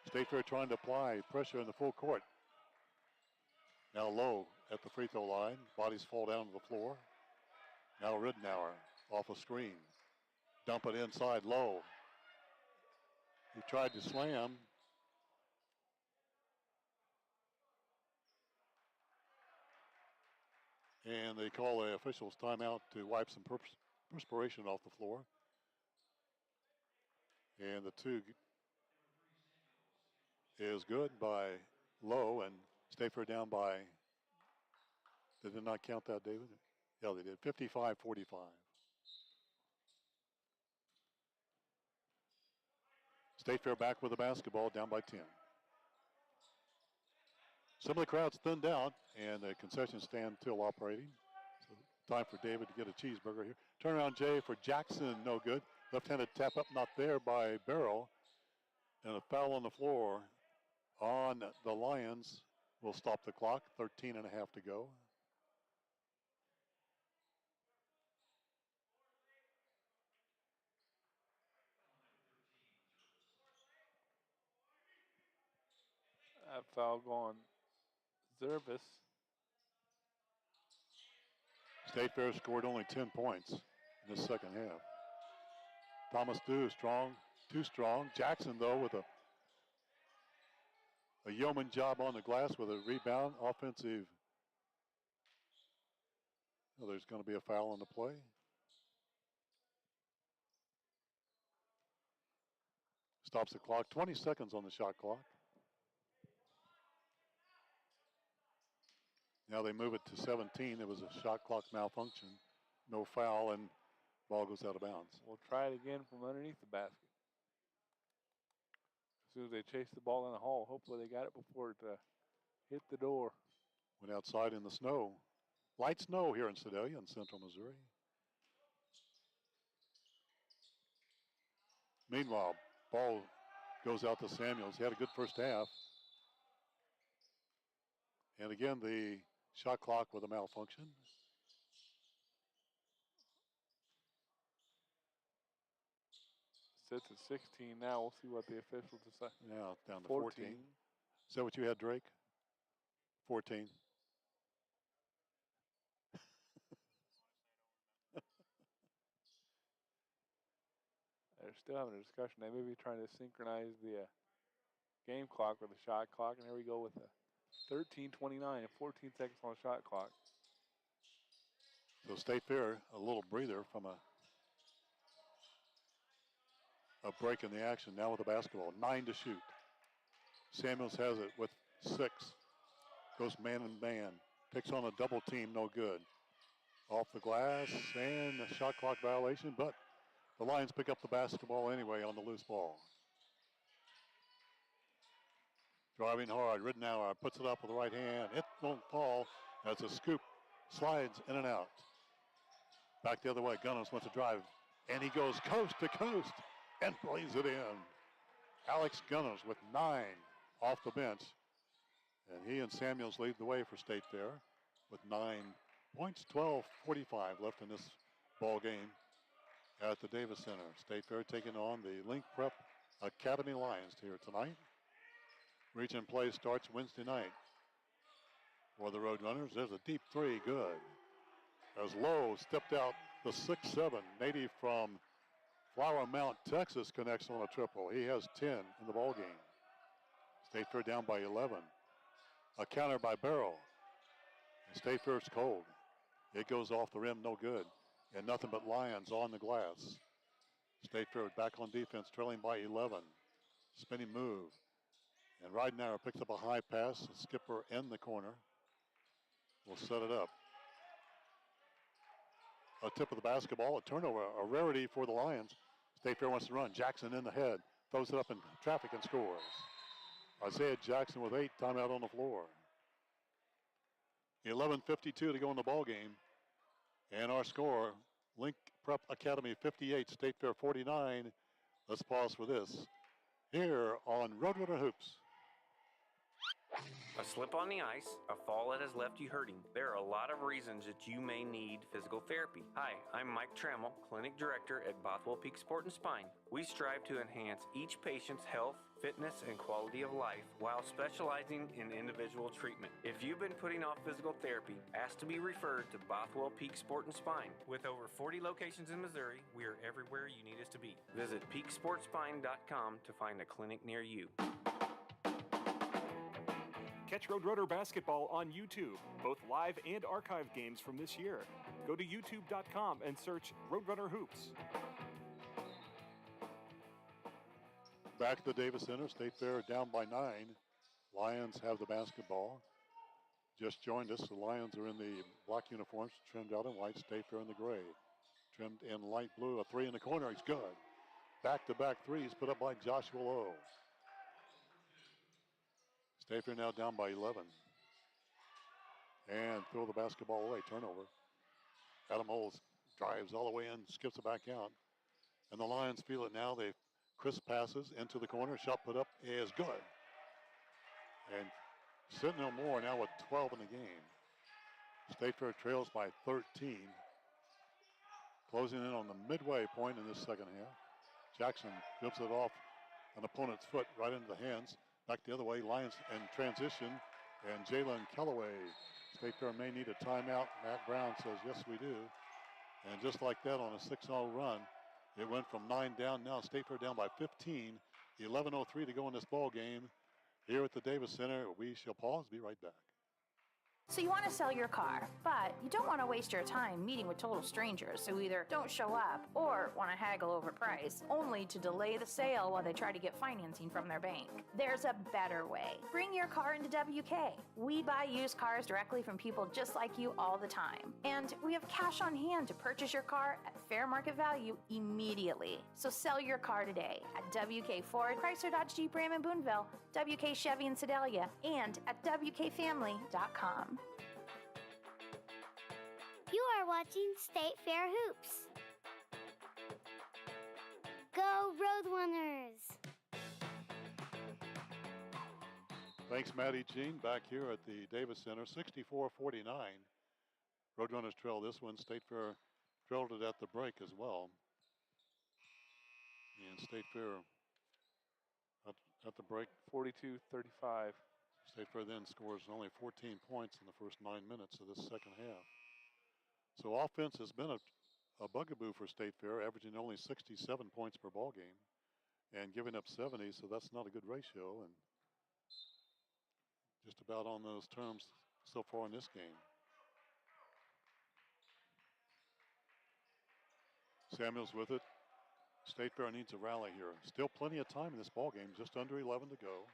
State Fair trying to apply pressure in the full court. Now Lowe at the free throw line. Bodies fall down to the floor. Now Ridenour off a screen. Dump it inside Lowe. He tried to slam. And they call the officials timeout to wipe some perspiration off the floor. And the 2 is good by Lowe, and State Fair down by, they did not count that, David? Yeah, they did, 55-45. State Fair back with the basketball, down by 10. Some of the crowd's thinned out, and the concession stand still operating. So time for David to get a cheeseburger here. Turnaround Jay for Jackson, no good. Left-handed tap up, not there by Barrow. And a foul on the floor on the Lions will stop the clock. 13 and a half to go. That foul going Zervis. State Fair scored only 10 points in the second half. Thomas Dew strong, too strong. Jackson, though, with a yeoman job on the glass with a rebound, offensive. Well, there's going to be a foul on the play. Stops the clock, 20 seconds on the shot clock. Now they move it to 17. There was a shot clock malfunction. No foul, and ball goes out of bounds. We'll try it again from underneath the basket. As soon as they chase the ball in the hall, hopefully they got it before it hit the door. Went outside in the snow. Light snow here in Sedalia in central Missouri. Meanwhile, ball goes out to Samuels. He had a good first half. And again, the shot clock with a malfunction. Sits at 16 now. We'll see what the officials decide. Now it's down to 14. Is that what you had, Drake? 14. They're still having a discussion. They may be trying to synchronize the game clock with the shot clock. And here we go with a 13:29 and 14 seconds on the shot clock. So State Fair, a little breather from a break in the action. Now with the basketball, 9 to shoot. Samuels has it with 6. Goes man and man. Picks on a double team, no good. Off the glass and a shot clock violation, but the Lions pick up the basketball anyway on the loose ball. Driving hard, Ridenour puts it up with the right hand. It won't fall. That's a scoop. Slides in and out. Back the other way, Gunnels wants to drive. And he goes coast to coast and plays it in. Alex Gunnels with 9 off the bench. And he and Samuels lead the way for State Fair with 9 points, 12:45 left in this ball game at the Davis Center. State Fair taking on the Link Prep Academy Lions here tonight. Region play starts Wednesday night. For the Roadrunners, there's a deep 3, good. As Lowe stepped out, the 6'7" native from Flower Mount, Texas, connects on a triple. He has 10 in the ball game. State Fair down by 11. A counter by Barrow. State Fair's cold. It goes off the rim, no good. And nothing but Lions on the glass. State Fair back on defense, trailing by 11. Spinning move. And Ridenour picks up a high pass. Skipper in the corner. Will set it up. A tip of the basketball, a turnover, a rarity for the Lions. State Fair wants to run. Jackson in the head. throws it up in traffic and scores. Isaiah Jackson with 8, timeout on the floor. 11:52 to go in the ball game. And our score, Link Prep Academy 58, State Fair 49. Let's pause for this here on Roadrunner Hoops. A slip on the ice, a fall that has left you hurting. There are a lot of reasons that you may need physical therapy. Hi, I'm Mike Trammell, Clinic Director at Bothwell Peak Sport and Spine. We strive to enhance each patient's health, fitness, and quality of life while specializing in individual treatment. If you've been putting off physical therapy, ask to be referred to Bothwell Peak Sport and Spine. With over 40 locations in Missouri, we are everywhere you need us to be. Visit peaksportspine.com to find a clinic near you. Catch Roadrunner basketball on YouTube, both live and archived games from this year. Go to youtube.com and search Roadrunner Hoops. Back at the Davis Center, State Fair down by 9. Lions have the basketball. Just joined us. The Lions are in the black uniforms, trimmed out in white. State Fair in the gray. Trimmed in light blue. A three in the corner. He's good. Back-to-back threes put up by Joshua Lowe. State Fair now down by 11. And throw the basketball away. Turnover. Adam Olds drives all the way in, skips it back out. And the Lions feel it now. They crisp passes into the corner. Shot put up is good. And Sentinel Moore now with 12 in the game. State Fair trails by 13. Closing in on the midway point in this second half. Jackson flips it off an opponent's foot right into the hands. Back the other way, Lions in transition, and Jalen Callaway. State Fair may need a timeout. Matt Brown says, yes, we do. And just like that on a 6-0 run, it went from 9 down. Now State Fair down by 15. 11:03 to go in this ball game. Here at the Davis Center, we shall pause. Be right back. So you want to sell your car, but you don't want to waste your time meeting with total strangers who either don't show up or want to haggle over price, only to delay the sale while they try to get financing from their bank. There's a better way. Bring your car into WK. We buy used cars directly from people just like you all the time. And we have cash on hand to purchase your car at fair market value immediately. So sell your car today at WK Ford, Chrysler Dodge Jeep Ram in Boonville, WK Chevy in Sedalia, and at WKFamily.com. You are watching State Fair Hoops. Go Roadrunners! Thanks, Maddie Jean. Back here at the Davis Center, 64-49. Roadrunners trail this one. State Fair trailed it at the break as well. And State Fair at the break. 42-35. State Fair then scores only 14 points in the first 9 minutes of this second half. So offense has been a bugaboo for State Fair, averaging only 67 points per ball game and giving up 70, so that's not a good ratio, and just about on those terms so far in this game. Samuels with it. State Fair needs a rally here. Still plenty of time in this ball game, just under 11 to go.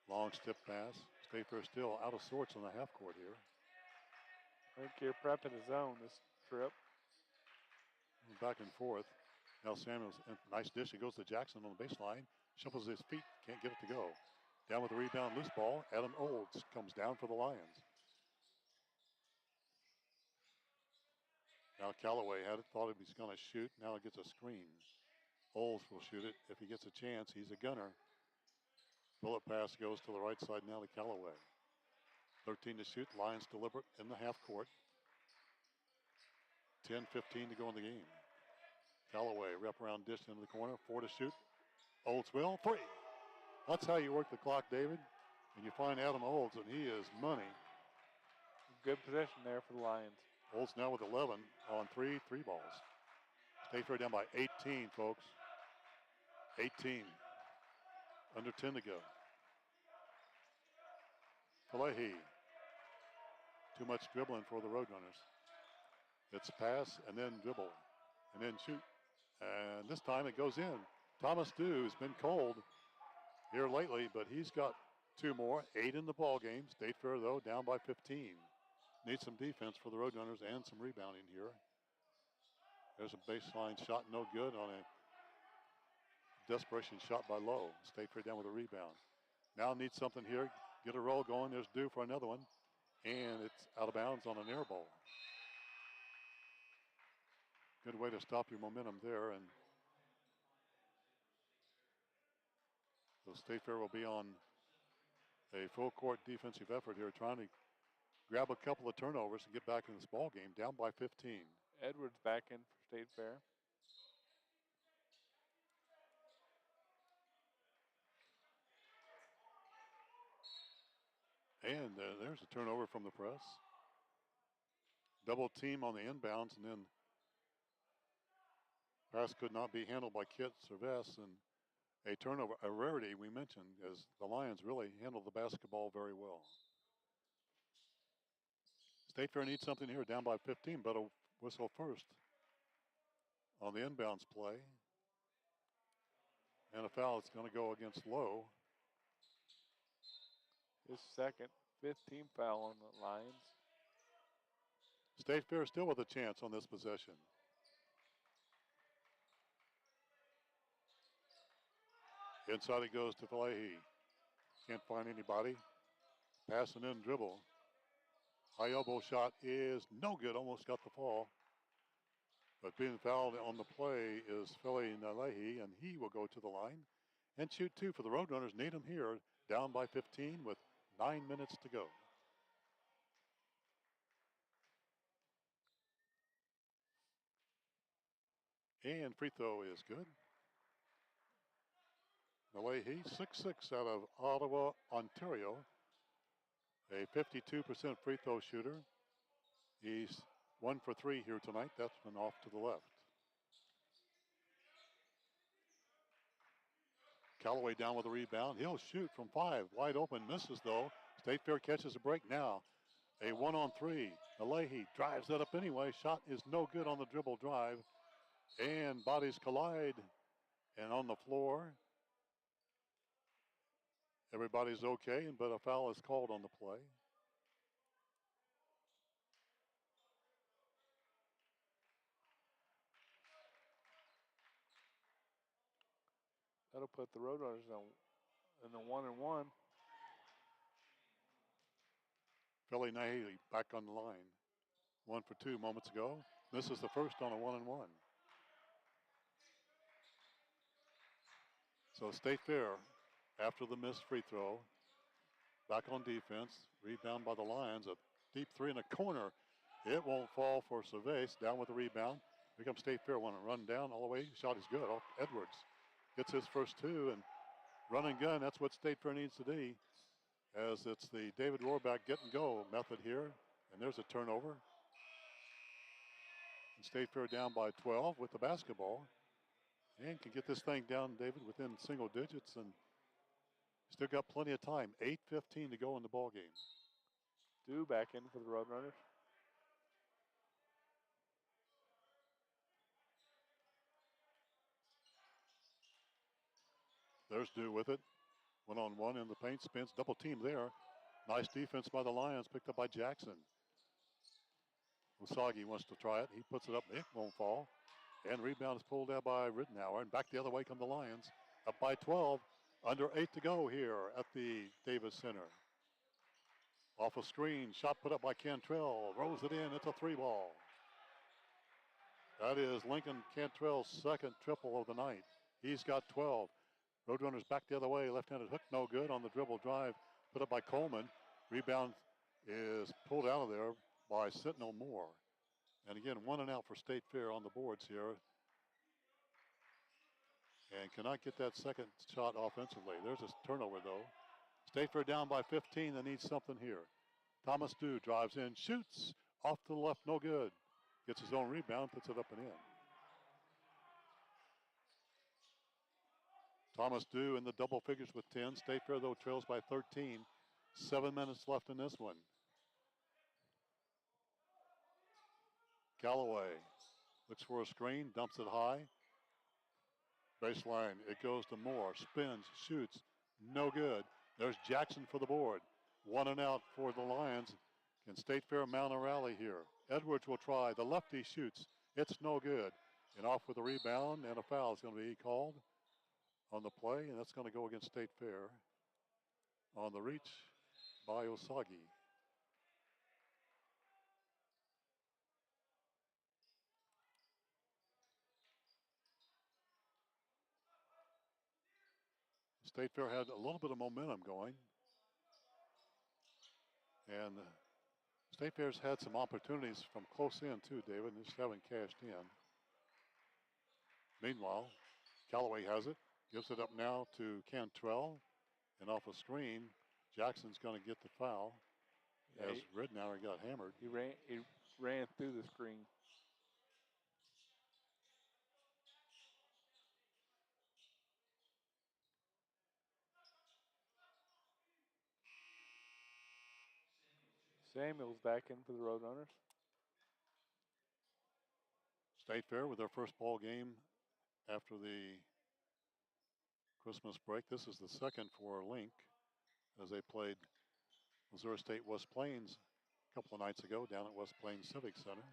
Long stiff pass. State Fair still out of sorts on the half court here. I think you're prepping the zone this trip. Back and forth. Now Samuels, nice dish. It goes to Jackson on the baseline. Shuffles his feet, can't get it to go. Down with the rebound, loose ball. Adam Olds comes down for the Lions. Now Callaway had it, thought he was going to shoot. Now it gets a screen. Olds will shoot it. If he gets a chance, he's a gunner. Bullet pass goes to the right side now to Callaway. 13 to shoot. Lions deliberate in the half court. 10-15 to go in the game. Callaway, wraparound dish into the corner. 4 to shoot. Olds will. 3. That's how you work the clock, David. And you find Adam Olds, and he is money. Good possession there for the Lions. Olds now with 11 on three balls. State Fair down by 18, folks. 18. Under 10 to go. Falehi. Too much dribbling for the Roadrunners. It's pass and then dribble and then shoot. And this time it goes in. Thomas Dew has been cold here lately, but he's got 2 more. 8 in the ball game. State Fair, though, down by 15. Needs some defense for the Roadrunners and some rebounding here. There's a baseline shot, no good on a desperation shot by Lowe. State Fair down with a rebound. Now needs something here. Get a roll going. There's due for another one. And it's out of bounds on an air ball. Good way to stop your momentum there. And so State Fair will be on a full court defensive effort here, trying to grab a couple of turnovers and get back in this ball game, down by 15. Edwards back in for State Fair. And there's a turnover from the press. Double team on the inbounds, and then pass could not be handled by Kit Cervez, and a turnover, a rarity we mentioned, as the Lions really handled the basketball very well. State Fair needs something here, down by 15, but a whistle first on the inbounds play. And a foul is going to go against Lowe. His second, 15 foul on the Lions. State Fair still with a chance on this possession. Inside it goes to Falahi. Can't find anybody. Pass and then dribble. High elbow shot is no good. Almost got the fall. But being fouled on the play is Philly Nalehi, and he will go to the line and shoot two for the Roadrunners. Need him here, down by 15 with 9 minutes to go. And free throw is good. Nalehi, 6'6" out of Ottawa, Ontario. A 52% free throw shooter. He's 1 for 3 here tonight. That's been off to the left. Callaway down with a rebound. He'll shoot from 5. Wide open. Misses though. State Fair catches a break now. A 1-on-3. Nalehi drives that up anyway. Shot is no good on the dribble drive. And bodies collide. And on the floor, everybody's okay, but a foul is called on the play. That'll put the Roadrunners in the 1-and-1. Philly Nahely back on the line. 1 for 2 moments ago. This is the first on a 1-and-1. So State Fair, after the missed free throw, back on defense. Rebound by the Lions. A deep three in the corner. It won't fall for Cervez. Down with the rebound. Here comes State Fair. Want to run down all the way. Shot is good. Edwards gets his first 2, and run and gun. That's what State Fair needs to do, as it's the David Rohrback get and go method here. And there's a turnover. And State Fair down by 12 with the basketball. And can get this thing down, David, within single digits, and still got plenty of time. 8:15 to go in the ball game. Dew back in for the Roadrunners. There's Dew with it. 1-on-1 in the paint, spins, double team there. Nice defense by the Lions, picked up by Jackson. Usagi wants to try it. He puts it up, it won't fall. And rebound is pulled out by Rittenauer. And back the other way come the Lions. Up by 12. Under 8 to go here at the Davis Center. Off a screen. Shot put up by Cantrell. Rolls it in. It's a 3-ball. That is Lincoln Cantrell's second triple of the night. He's got 12. Roadrunners back the other way. Left-handed hook no good on the dribble drive. Put up by Coleman. Rebound is pulled out of there by Sentinel Moore. And again, 1 and out for State Fair on the boards here. And cannot get that second shot offensively. There's a turnover though. State Fair down by 15. They need something here. Thomas Dew drives in, shoots off to the left, no good. Gets his own rebound, puts it up and in. Thomas Dew in the double figures with 10. State Fair though trails by 13. 7 minutes left in this one. Callaway looks for a screen, dumps it high. Baseline, it goes to Moore, spins, shoots, no good. There's Jackson for the board. 1 and out for the Lions. Can State Fair mount a rally here? Edwards will try, the lefty shoots, it's no good. And off with a rebound, and a foul is going to be called on the play, and that's going to go against State Fair on the reach by Osagi. State Fair had a little bit of momentum going, and State Fair's had some opportunities from close in too, David, and just haven't cashed in. Meanwhile, Callaway has it, gives it up now to Cantrell, and off a screen, Jackson's going to get the foul as Ridnour got hammered. He ran through the screen. Samuel's back in for the Roadrunners. State Fair with their first ball game after the Christmas break. This is the second for Link as they played Missouri State West Plains a couple of nights ago down at West Plains Civic Center.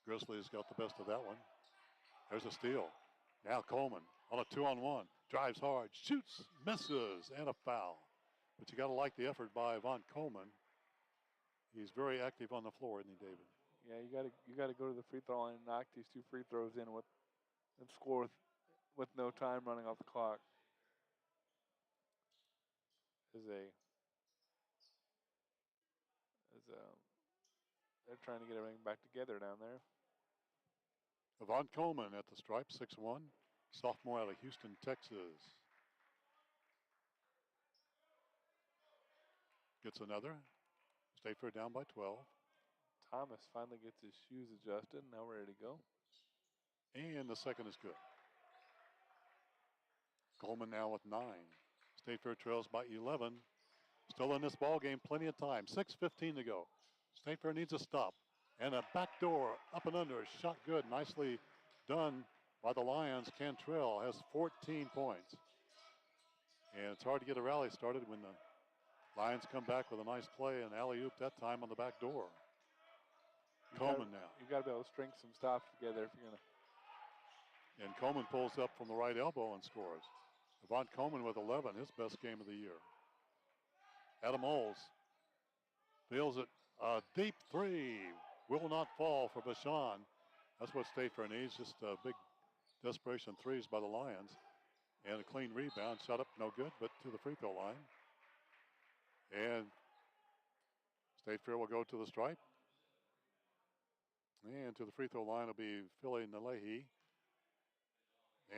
Grizzlies got the best of that one. There's a steal. Now Coleman on a 2-on-1. Drives hard, shoots, misses, and a foul. But you got to like the effort by Von Coleman. He's very active on the floor, isn't he, David? Yeah, you got to go to the free throw line and knock these 2 free throws in and score with no time running off the clock. They're trying to get everything back together down there. Von Coleman at the stripe, 6'1", sophomore out of Houston, Texas. Gets another. State Fair down by 12. Thomas finally gets his shoes adjusted. Now we're ready to go. And the second is good. Coleman now with 9. State Fair trails by 11. Still in this ball game, plenty of time. 6:15 to go. State Fair needs a stop. And a backdoor up and under. Shot good. Nicely done by the Lions. Cantrell has 14 points. And it's hard to get a rally started when the Lions come back with a nice play and alley-oop that time on the back door. Coleman now. You got to be able to string some stops together if you're going to. And Coleman pulls up from the right elbow and scores. Avant Coleman with 11, his best game of the year. Adam Oles feels it. A deep three will not fall for Bashan. That's what State Fair needs, just big desperation threes by the Lions. And a clean rebound, shot up, no good, but to the free throw line. And State Fair will go to the stripe. And to the free throw line will be Philly Nalehi.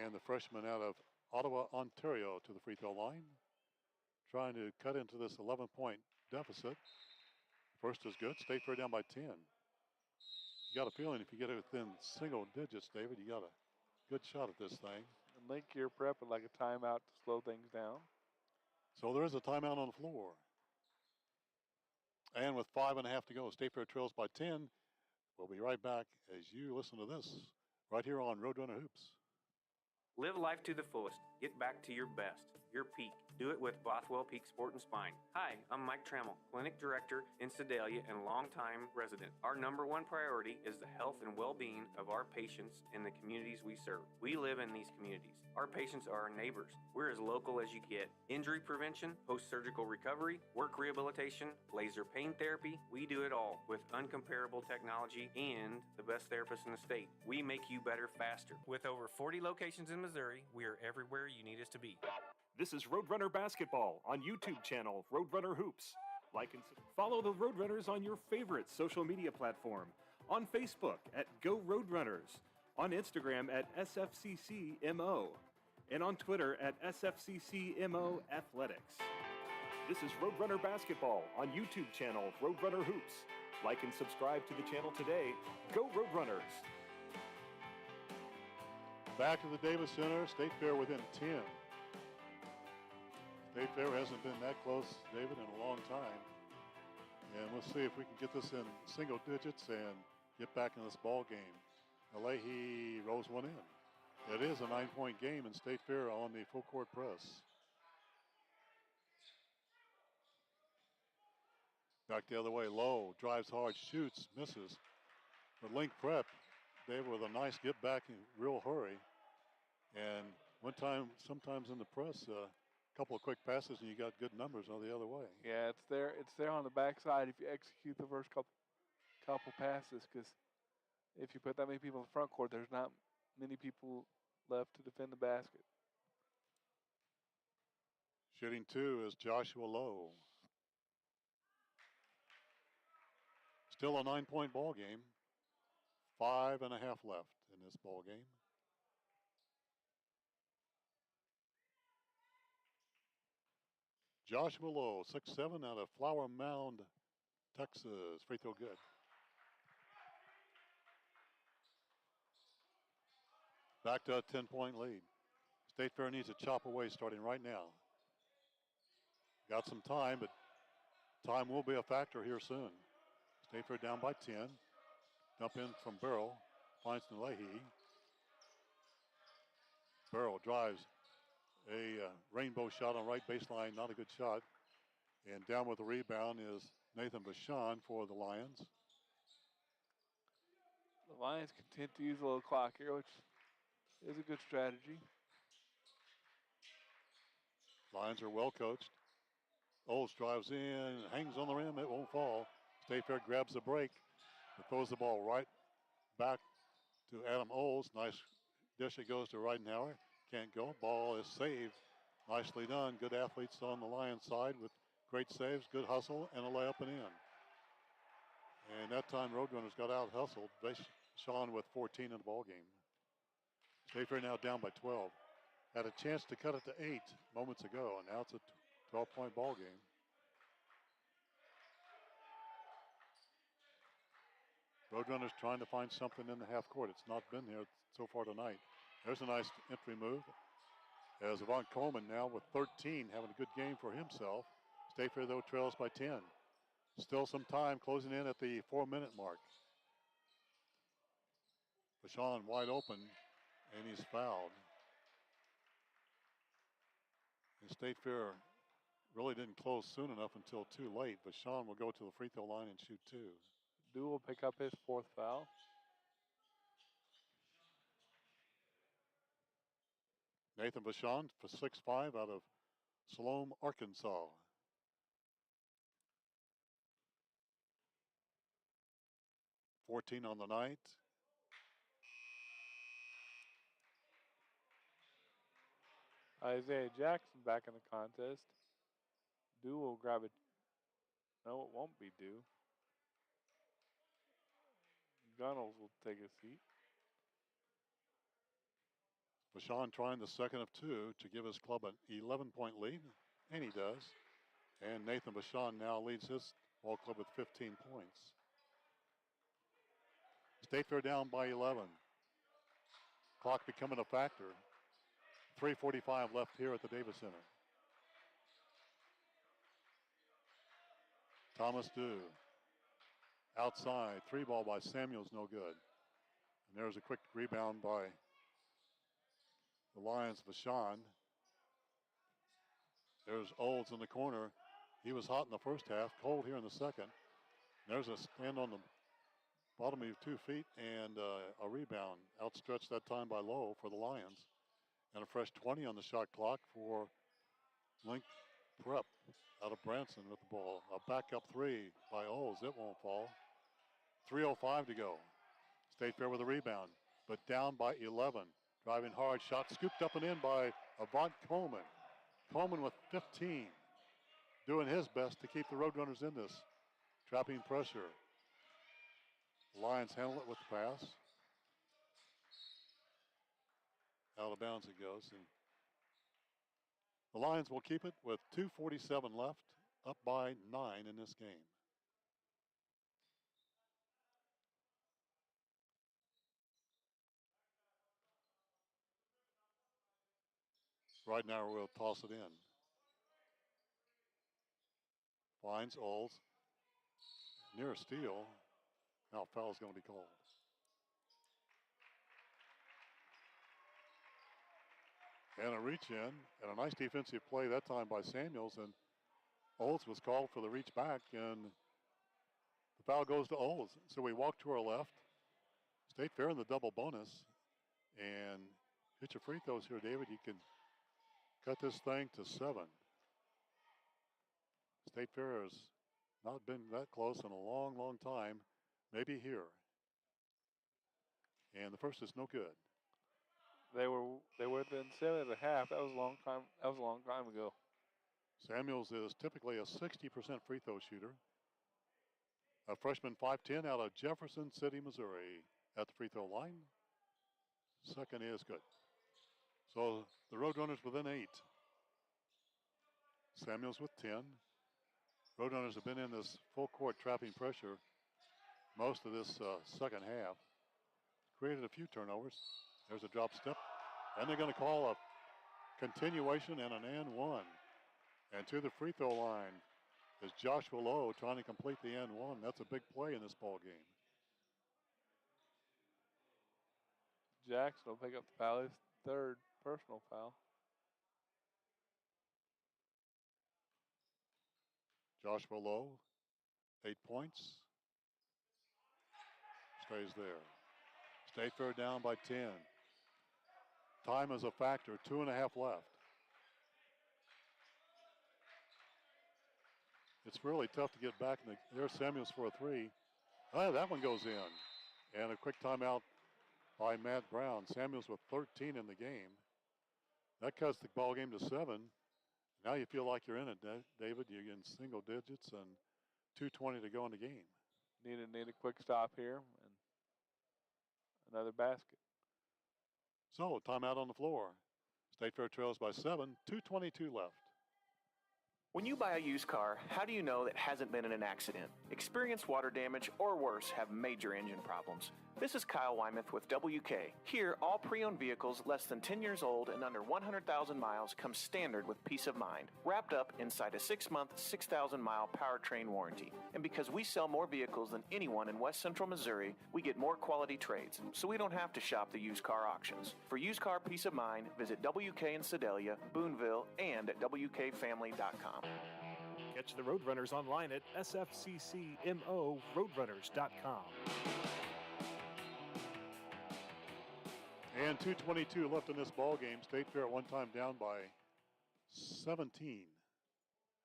And the freshman out of Ottawa, Ontario to the free throw line. Trying to cut into this 11-point deficit. First is good. State Fair down by 10. You got a feeling if you get it within single digits, David, you got a good shot at this thing. And Link here prepping like a timeout to slow things down. So there is a timeout on the floor. And with 5.5 to go, State Fair trails by 10. We'll be right back as you listen to this right here on Roadrunner Hoops. Live life to the fullest. Get back to your best, your peak. Do it with Bothwell Peak Sport and Spine. Hi, I'm Mike Trammell, Clinic Director in Sedalia and longtime resident. Our #1 priority is the health and well-being of our patients and the communities we serve. We live in these communities. Our patients are our neighbors. We're as local as you get. Injury prevention, post-surgical recovery, work rehabilitation, laser pain therapy, we do it all with uncomparable technology and the best therapists in the state. We make you better faster. With over 40 locations in Missouri, we are everywhere you need us to be. This is Roadrunner Basketball on YouTube channel Roadrunner Hoops. Like and follow the Roadrunners on your favorite social media platform. On Facebook at Go Roadrunners. On Instagram at SFCCMO. And on Twitter at SFCCMO Athletics. This is Roadrunner Basketball on YouTube channel Roadrunner Hoops. Like and subscribe to the channel today. Go Roadrunners! Back to the Davis Center, State Fair within 10. State Fair hasn't been that close, David, in a long time. And we'll see if we can get this in single digits and get back in this ball game. Leahy rolls one in. It is a 9-point game in State Fair on the full court press. Back the other way, Low drives hard, shoots, misses. But Link Prep, David with a nice get back in real hurry. And Sometimes in the press, a couple of quick passes and you got good numbers on the other way. Yeah, it's there. It's there on the backside if you execute the first couple passes. Because if you put that many people in the front court, there's not many people left to defend the basket. Shooting 2 is Joshua Lowe. Still a 9-point ball game. 5.5 left in this ball game. Joshua Lowe, 6'7", out of Flower Mound, Texas. Free throw good. Back to a 10-point lead. State Fair needs to chop away starting right now. Got some time, but time will be a factor here soon. State Fair down by 10. Dump in from Burrow. Finds Leahy. Burrow drives a rainbow shot on right baseline. Not a good shot. And down with the rebound is Nathan Bashan for the Lions. The Lions content to use a little clock here, which is a good strategy. Lions are well coached. Olds drives in, hangs on the rim, it won't fall. State Fair grabs the break, and throws the ball right back to Adam Olds. Nice dish, it goes to Reidenauer. Can't go, ball is saved. Nicely done, good athletes on the Lions side with great saves, good hustle, and a layup and in. And that time Roadrunners got out hustled. Sean with 14 in the ball game. State Fair now down by 12. Had a chance to cut it to 8 moments ago, and now it's a 12-point ball game. Roadrunners trying to find something in the half court. It's not been here so far tonight. There's a nice entry move. As Avant Coleman now with 13, having a good game for himself. State Fair, though, trails by 10. Still some time, closing in at the 4-minute mark. Bashan wide open, and he's fouled. And State Fair really didn't close soon enough until too late. Bashan will go to the free throw line and shoot 2. Dew will pick up his 4th foul. Nathan Bashan for 6'5" out of Salome, Arkansas. $14 on the night. Isaiah Jackson back in the contest. Dew will grab it. No, it won't be Dew. Gunnels will take a seat. Bashan trying the second of 2 to give his club an 11-point lead, and he does. And Nathan Bashan now leads his ball club with 15 points. State Fair down by 11. Clock becoming a factor. 3:45 left here at the Davis Center. Thomas Dew. Outside, 3 ball by Samuels, no good. And there's a quick rebound by the Lions, Bashan. There's Olds in the corner. He was hot in the first half, cold here in the second. There's a stand on the bottom of your 2 feet and a rebound. Outstretched that time by Lowe for the Lions. And a fresh 20 on the shot clock for Link Prep out of Branson with the ball. A backup 3 by Olds. It won't fall. 3:05 to go. State Fair with a rebound, but down by 11. Driving hard, shot scooped up and in by Avant Coleman. Coleman with 15, doing his best to keep the Roadrunners in this. Trapping pressure. The Lions handle it with the pass. Out of bounds it goes. And the Lions will keep it with 2:47 left, up by 9 in this game. Right now we'll toss it in. Finds Olds. Near a steal. Now foul's going to be called. And a reach in, and a nice defensive play that time by Samuels, and Olds was called for the reach back, and the foul goes to Olds. So we walk to our left. State Fair in the double bonus, and hit your free throws here, David, you can cut this thing to 7. State Fair has not been that close in a long, long time. Maybe here. And the first is no good. They were within 7 at the half. That was a long time. That was a long time ago. Samuels is typically a 60% free throw shooter. A freshman 5'10" out of Jefferson City, Missouri, at the free throw line. Second is good. So the Roadrunners within 8. Samuels with 10. Roadrunners have been in this full court trapping pressure most of this second half. Created a few turnovers. There's a drop step. And they're going to call a continuation and an and one. And to the free throw line is Joshua Lowe trying to complete the and one. That's a big play in this ball game. Jackson will pick up the foul, his third personal foul. Joshua Lowe, 8 points. Stays there. State Fair down by 10. Time is a factor, 2.5 left. It's really tough to get back. There's Samuels for a 3. Oh, that one goes in. And a quick timeout by Matt Brown. Samuels with 13 in the game. That cuts the ball game to 7. Now you feel like you're in it, David. You're in single digits and 2:20 to go in the game. Need a quick stop here and another basket. So timeout on the floor. State Fair trails by 7. 2:22 left. When you buy a used car, how do you know it hasn't been in an accident, experienced water damage, or worse, have major engine problems? This is Kyle Wymuth with WK. Here, all pre-owned vehicles less than 10 years old and under 100,000 miles come standard with peace of mind, wrapped up inside a 6-month, 6,000-mile powertrain warranty. And because we sell more vehicles than anyone in West Central Missouri, we get more quality trades, so we don't have to shop the used car auctions. For used car peace of mind, visit WK in Sedalia, Boonville, and at WKFamily.com. Catch the Roadrunners online at SFCCMORoadrunners.com. And 2:22 left in this ball game. State Fair at one time down by 17.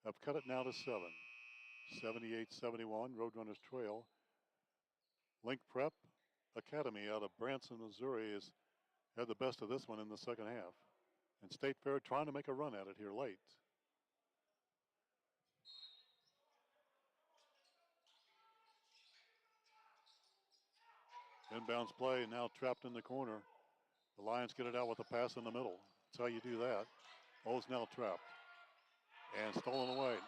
Have cut it now to 7. 78-71. Roadrunners trail. Link Prep Academy out of Branson, Missouri has had the best of this one in the second half. And State Fair trying to make a run at it here late. Inbounds play now trapped in the corner. The Lions get it out with a pass in the middle. That's how you do that. O's now trapped. And stolen away.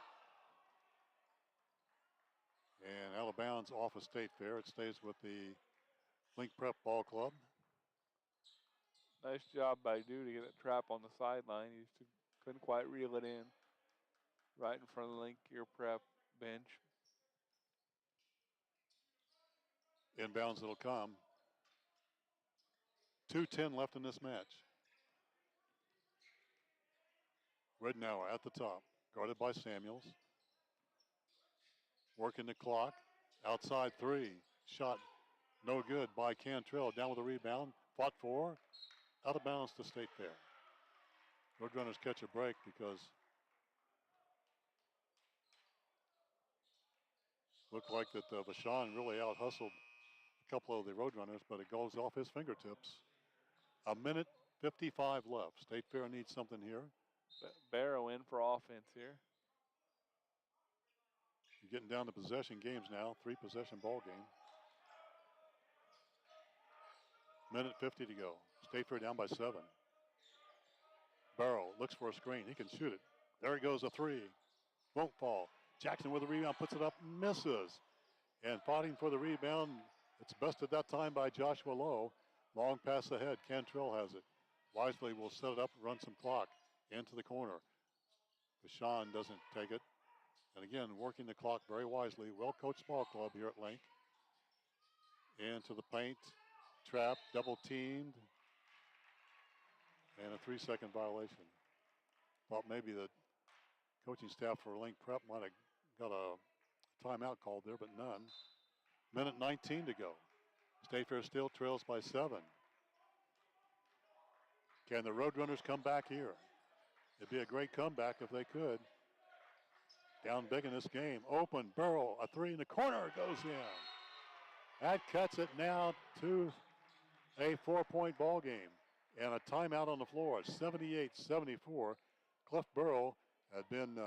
And out of bounds off of State Fair. It stays with the Link Prep Ball Club. Nice job by Dew to get a trap on the sideline. He just couldn't quite reel it in. Right in front of the Link Gear Prep bench. Inbounds it'll come. 2:10 left in this match. Ridnour at the top, guarded by Samuels. Working the clock. Outside 3. Shot no good by Cantrell. Down with a rebound. Fought for. Out of bounds to State Fair. Roadrunners catch a break because looked like that Vashon really out-hustled a couple of the Roadrunners, but it goes off his fingertips. 1:55 left. State Fair needs something here. Barrow in for offense here. You're getting down to possession games now. 3-possession ball game. 1:50 to go. State Fair down by 7. Barrow looks for a screen. He can shoot it. There he goes, a 3. Won't fall. Jackson with the rebound, puts it up, misses. And fighting for the rebound, it's bested that time by Joshua Lowe. Long pass ahead. Cantrell has it. Wisely will set it up, run some clock into the corner. Vashon doesn't take it. And again, working the clock very wisely. Well-coached ball club here at Link. Into the paint. Trap, double teamed. And a 3-second violation. Thought maybe the coaching staff for Link Prep might have got a timeout called there, but none. 1:19 to go. State Fair still trails by 7. Can the Roadrunners come back here? It'd be a great comeback if they could. Down big in this game. Open, Burrow, a three in the corner, goes in. That cuts it now to a 4-point ball game. And a timeout on the floor, 78-74. Cliff Burrow had been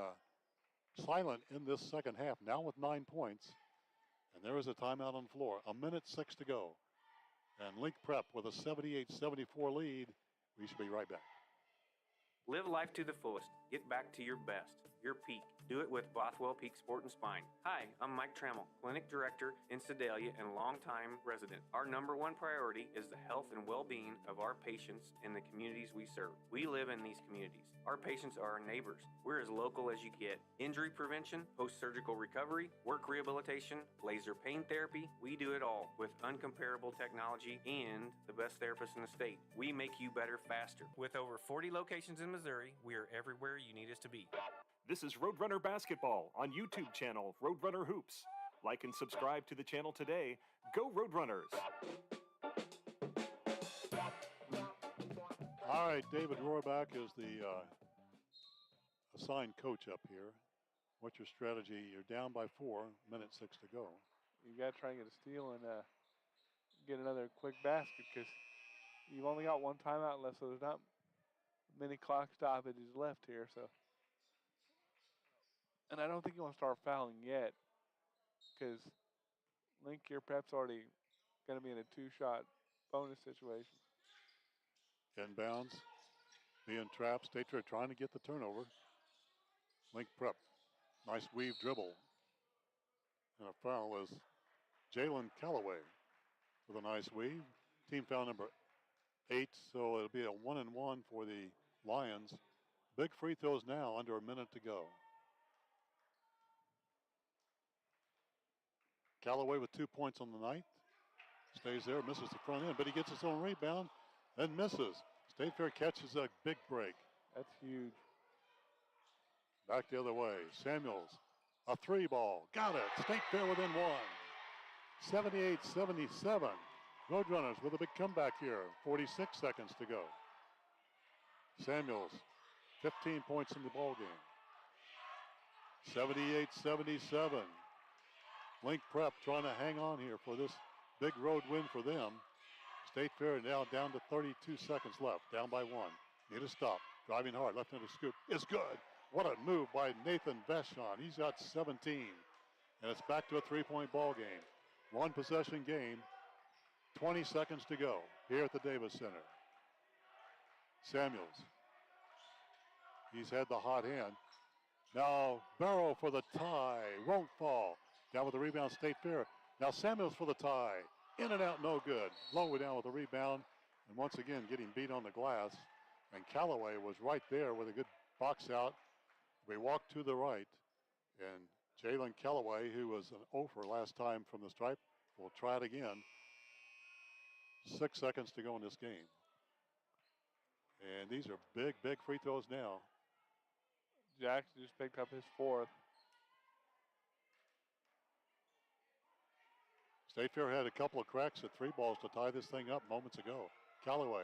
silent in this second half, now with 9 points. And there is a timeout on the floor. 1:06 to go. And Link Prep with a 78-74 lead. We should be right back. Live life to the fullest. Get back to your best, your peak. Do it with Bothwell Peak Sport and Spine. Hi, I'm Mike Trammell, Clinic Director in Sedalia and longtime resident. Our number one priority is the health and well-being of our patients in the communities we serve. We live in these communities. Our patients are our neighbors. We're as local as you get. Injury prevention, post-surgical recovery, work rehabilitation, laser pain therapy, we do it all with uncomparable technology and the best therapists in the state. We make you better faster. With over 40 locations in Missouri, we are everywhere you need us to be. This is Roadrunner Basketball on YouTube channel Roadrunner Hoops. Like and subscribe to the channel today. Go Roadrunners! All right, David Rohrback is the assigned coach up here. What's your strategy? You're down by 4, 1:06 to go. You got to try and get a steal and get another quick basket because you've only got one timeout left, so there's not many clock stoppages left here. So, and I don't think you want to start fouling yet because Link, your prep's already going to be in a 2-shot bonus situation. Inbounds, being trapped. State Fair trying to get the turnover. Link Prep, nice weave dribble. And a foul is Jalen Callaway with a nice weave. Team foul number 8, so it'll be a 1-and-1 for the Lions. Big free throws now, under a minute to go. Callaway with 2 points on the night. Stays there, misses the front end, but he gets his own rebound and misses. State Fair catches a big break. That's huge. Back the other way. Samuels, a 3-ball. Got it. State Fair within 1. 78-77. Roadrunners with a big comeback here. 46 seconds to go. Samuels, 15 points in the ball game. 78-77. Link Prep trying to hang on here for this big road win for them. State Fair now down to 32 seconds left, down by 1. Need a stop. Driving hard, left-handed scoop is good. What a move by Nathan Vashon. He's got 17. And it's back to a 3-point ball game. 1 possession game. 20 seconds to go here at the Davis Center. Samuels. He's had the hot hand. Now Barrow for the tie. Won't fall. Down with the rebound, State Fair. Now Samuels for the tie. In and out, no good. Lowe down with the rebound. And once again, getting beat on the glass. And Callaway was right there with a good box out. We walk to the right. And Jalen Callaway, who was an offer last time from the stripe, will try it again. 6 seconds to go in this game. And these are big, big free throws now. Jackson just picked up his 4th. State Fair had a couple of cracks at 3 balls to tie this thing up moments ago. Callaway.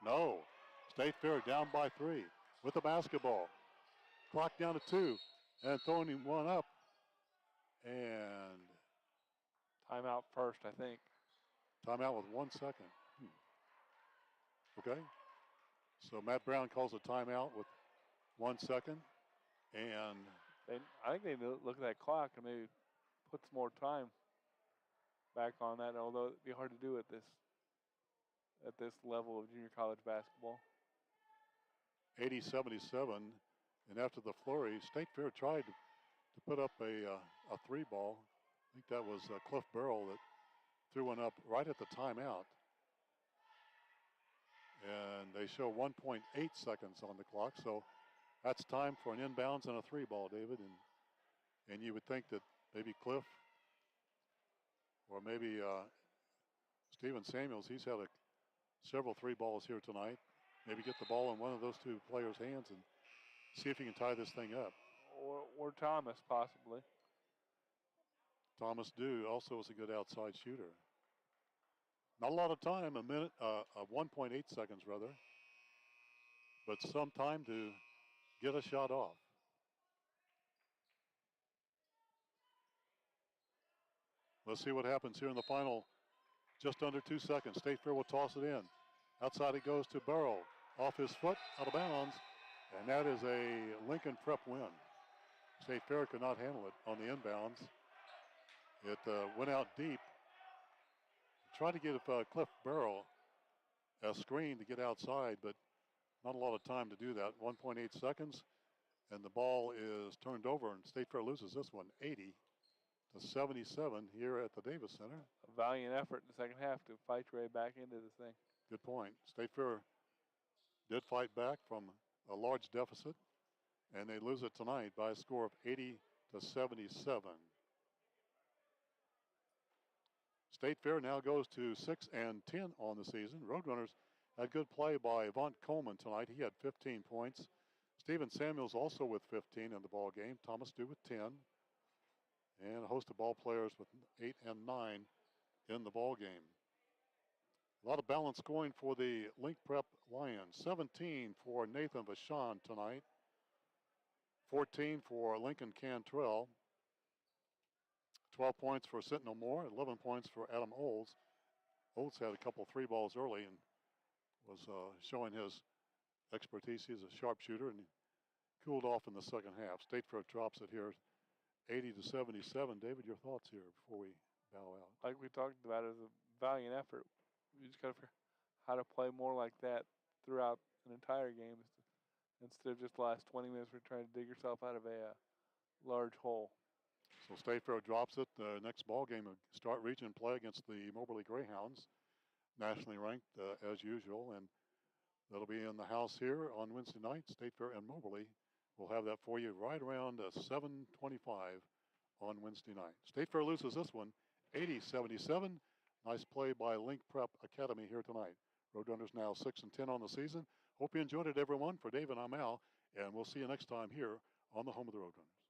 No. State Fair down by 3 with the basketball. Clock down to 2. And throwing him one up. And timeout first, I think. Timeout with 1 second. Okay. So Matt Brown calls a timeout with 1 second. And I think they look at that clock and maybe put some more time back on that, although it'd be hard to do at this level of junior college basketball. 80-77, and after the flurry, State Fair tried to put up a 3-ball. I think that was Cliff Burrell that threw one up right at the timeout. And they show 1.8 seconds on the clock, so that's time for an inbounds and a 3-ball, David. And you would think that maybe Cliff or maybe Steven Samuels, he's had several 3-balls here tonight. Maybe get the ball in one of those 2 players' hands and see if he can tie this thing up. Or Thomas, possibly. Thomas Dew also is a good outside shooter. Not a lot of time, a minute, 1.8 seconds rather. but some time to get a shot off. Let's see what happens here in the final. Just under 2 seconds. State Fair will toss it in. Outside it goes to Burrow. Off his foot, out of bounds. And that is a Lincoln Prep win. State Fair could not handle it on the inbounds. It went out deep. Tried to give Cliff Burrow a screen to get outside, but not a lot of time to do that. 1.8 seconds, and the ball is turned over, and State Fair loses this one, 80-77 here at the Davis Center. A valiant effort in the second half to fight your way back into this thing. Good point. State Fair did fight back from a large deficit, and they lose it tonight by a score of 80-77. State Fair now goes to 6-10 on the season. Roadrunners had good play by Avant Coleman tonight. He had 15 points. Stephen Samuels also with 15 in the ball game. Thomas Dew with 10. And a host of ball players with 8 and 9 in the ball game. A lot of balanced scoring for the Link Prep Lions. 17 for Nathan Vachon tonight. 14 for Lincoln Cantrell. 12 points for Sentinel Moore, 11 points for Adam Olds. Olds had a couple 3 balls early and was showing his expertise. He's a sharpshooter and cooled off in the second half. State Fair drops it here, 80-77. David, your thoughts here before we bow out? Like we talked about, it was a valiant effort. You just got to figure how to play more like that throughout an entire game instead of just the last 20 minutes where you're trying to dig yourself out of a large hole. So State Fair drops it. The next ball game will start region play against the Moberly Greyhounds, nationally ranked as usual, and that'll be in the house here on Wednesday night. State Fair and Moberly will have that for you right around 7:25 on Wednesday night. State Fair loses this one, 80-77. Nice play by Link Prep Academy here tonight. Roadrunners now 6-10 on the season. Hope you enjoyed it, everyone. For Dave and I'm Al, and we'll see you next time here on the home of the Roadrunners.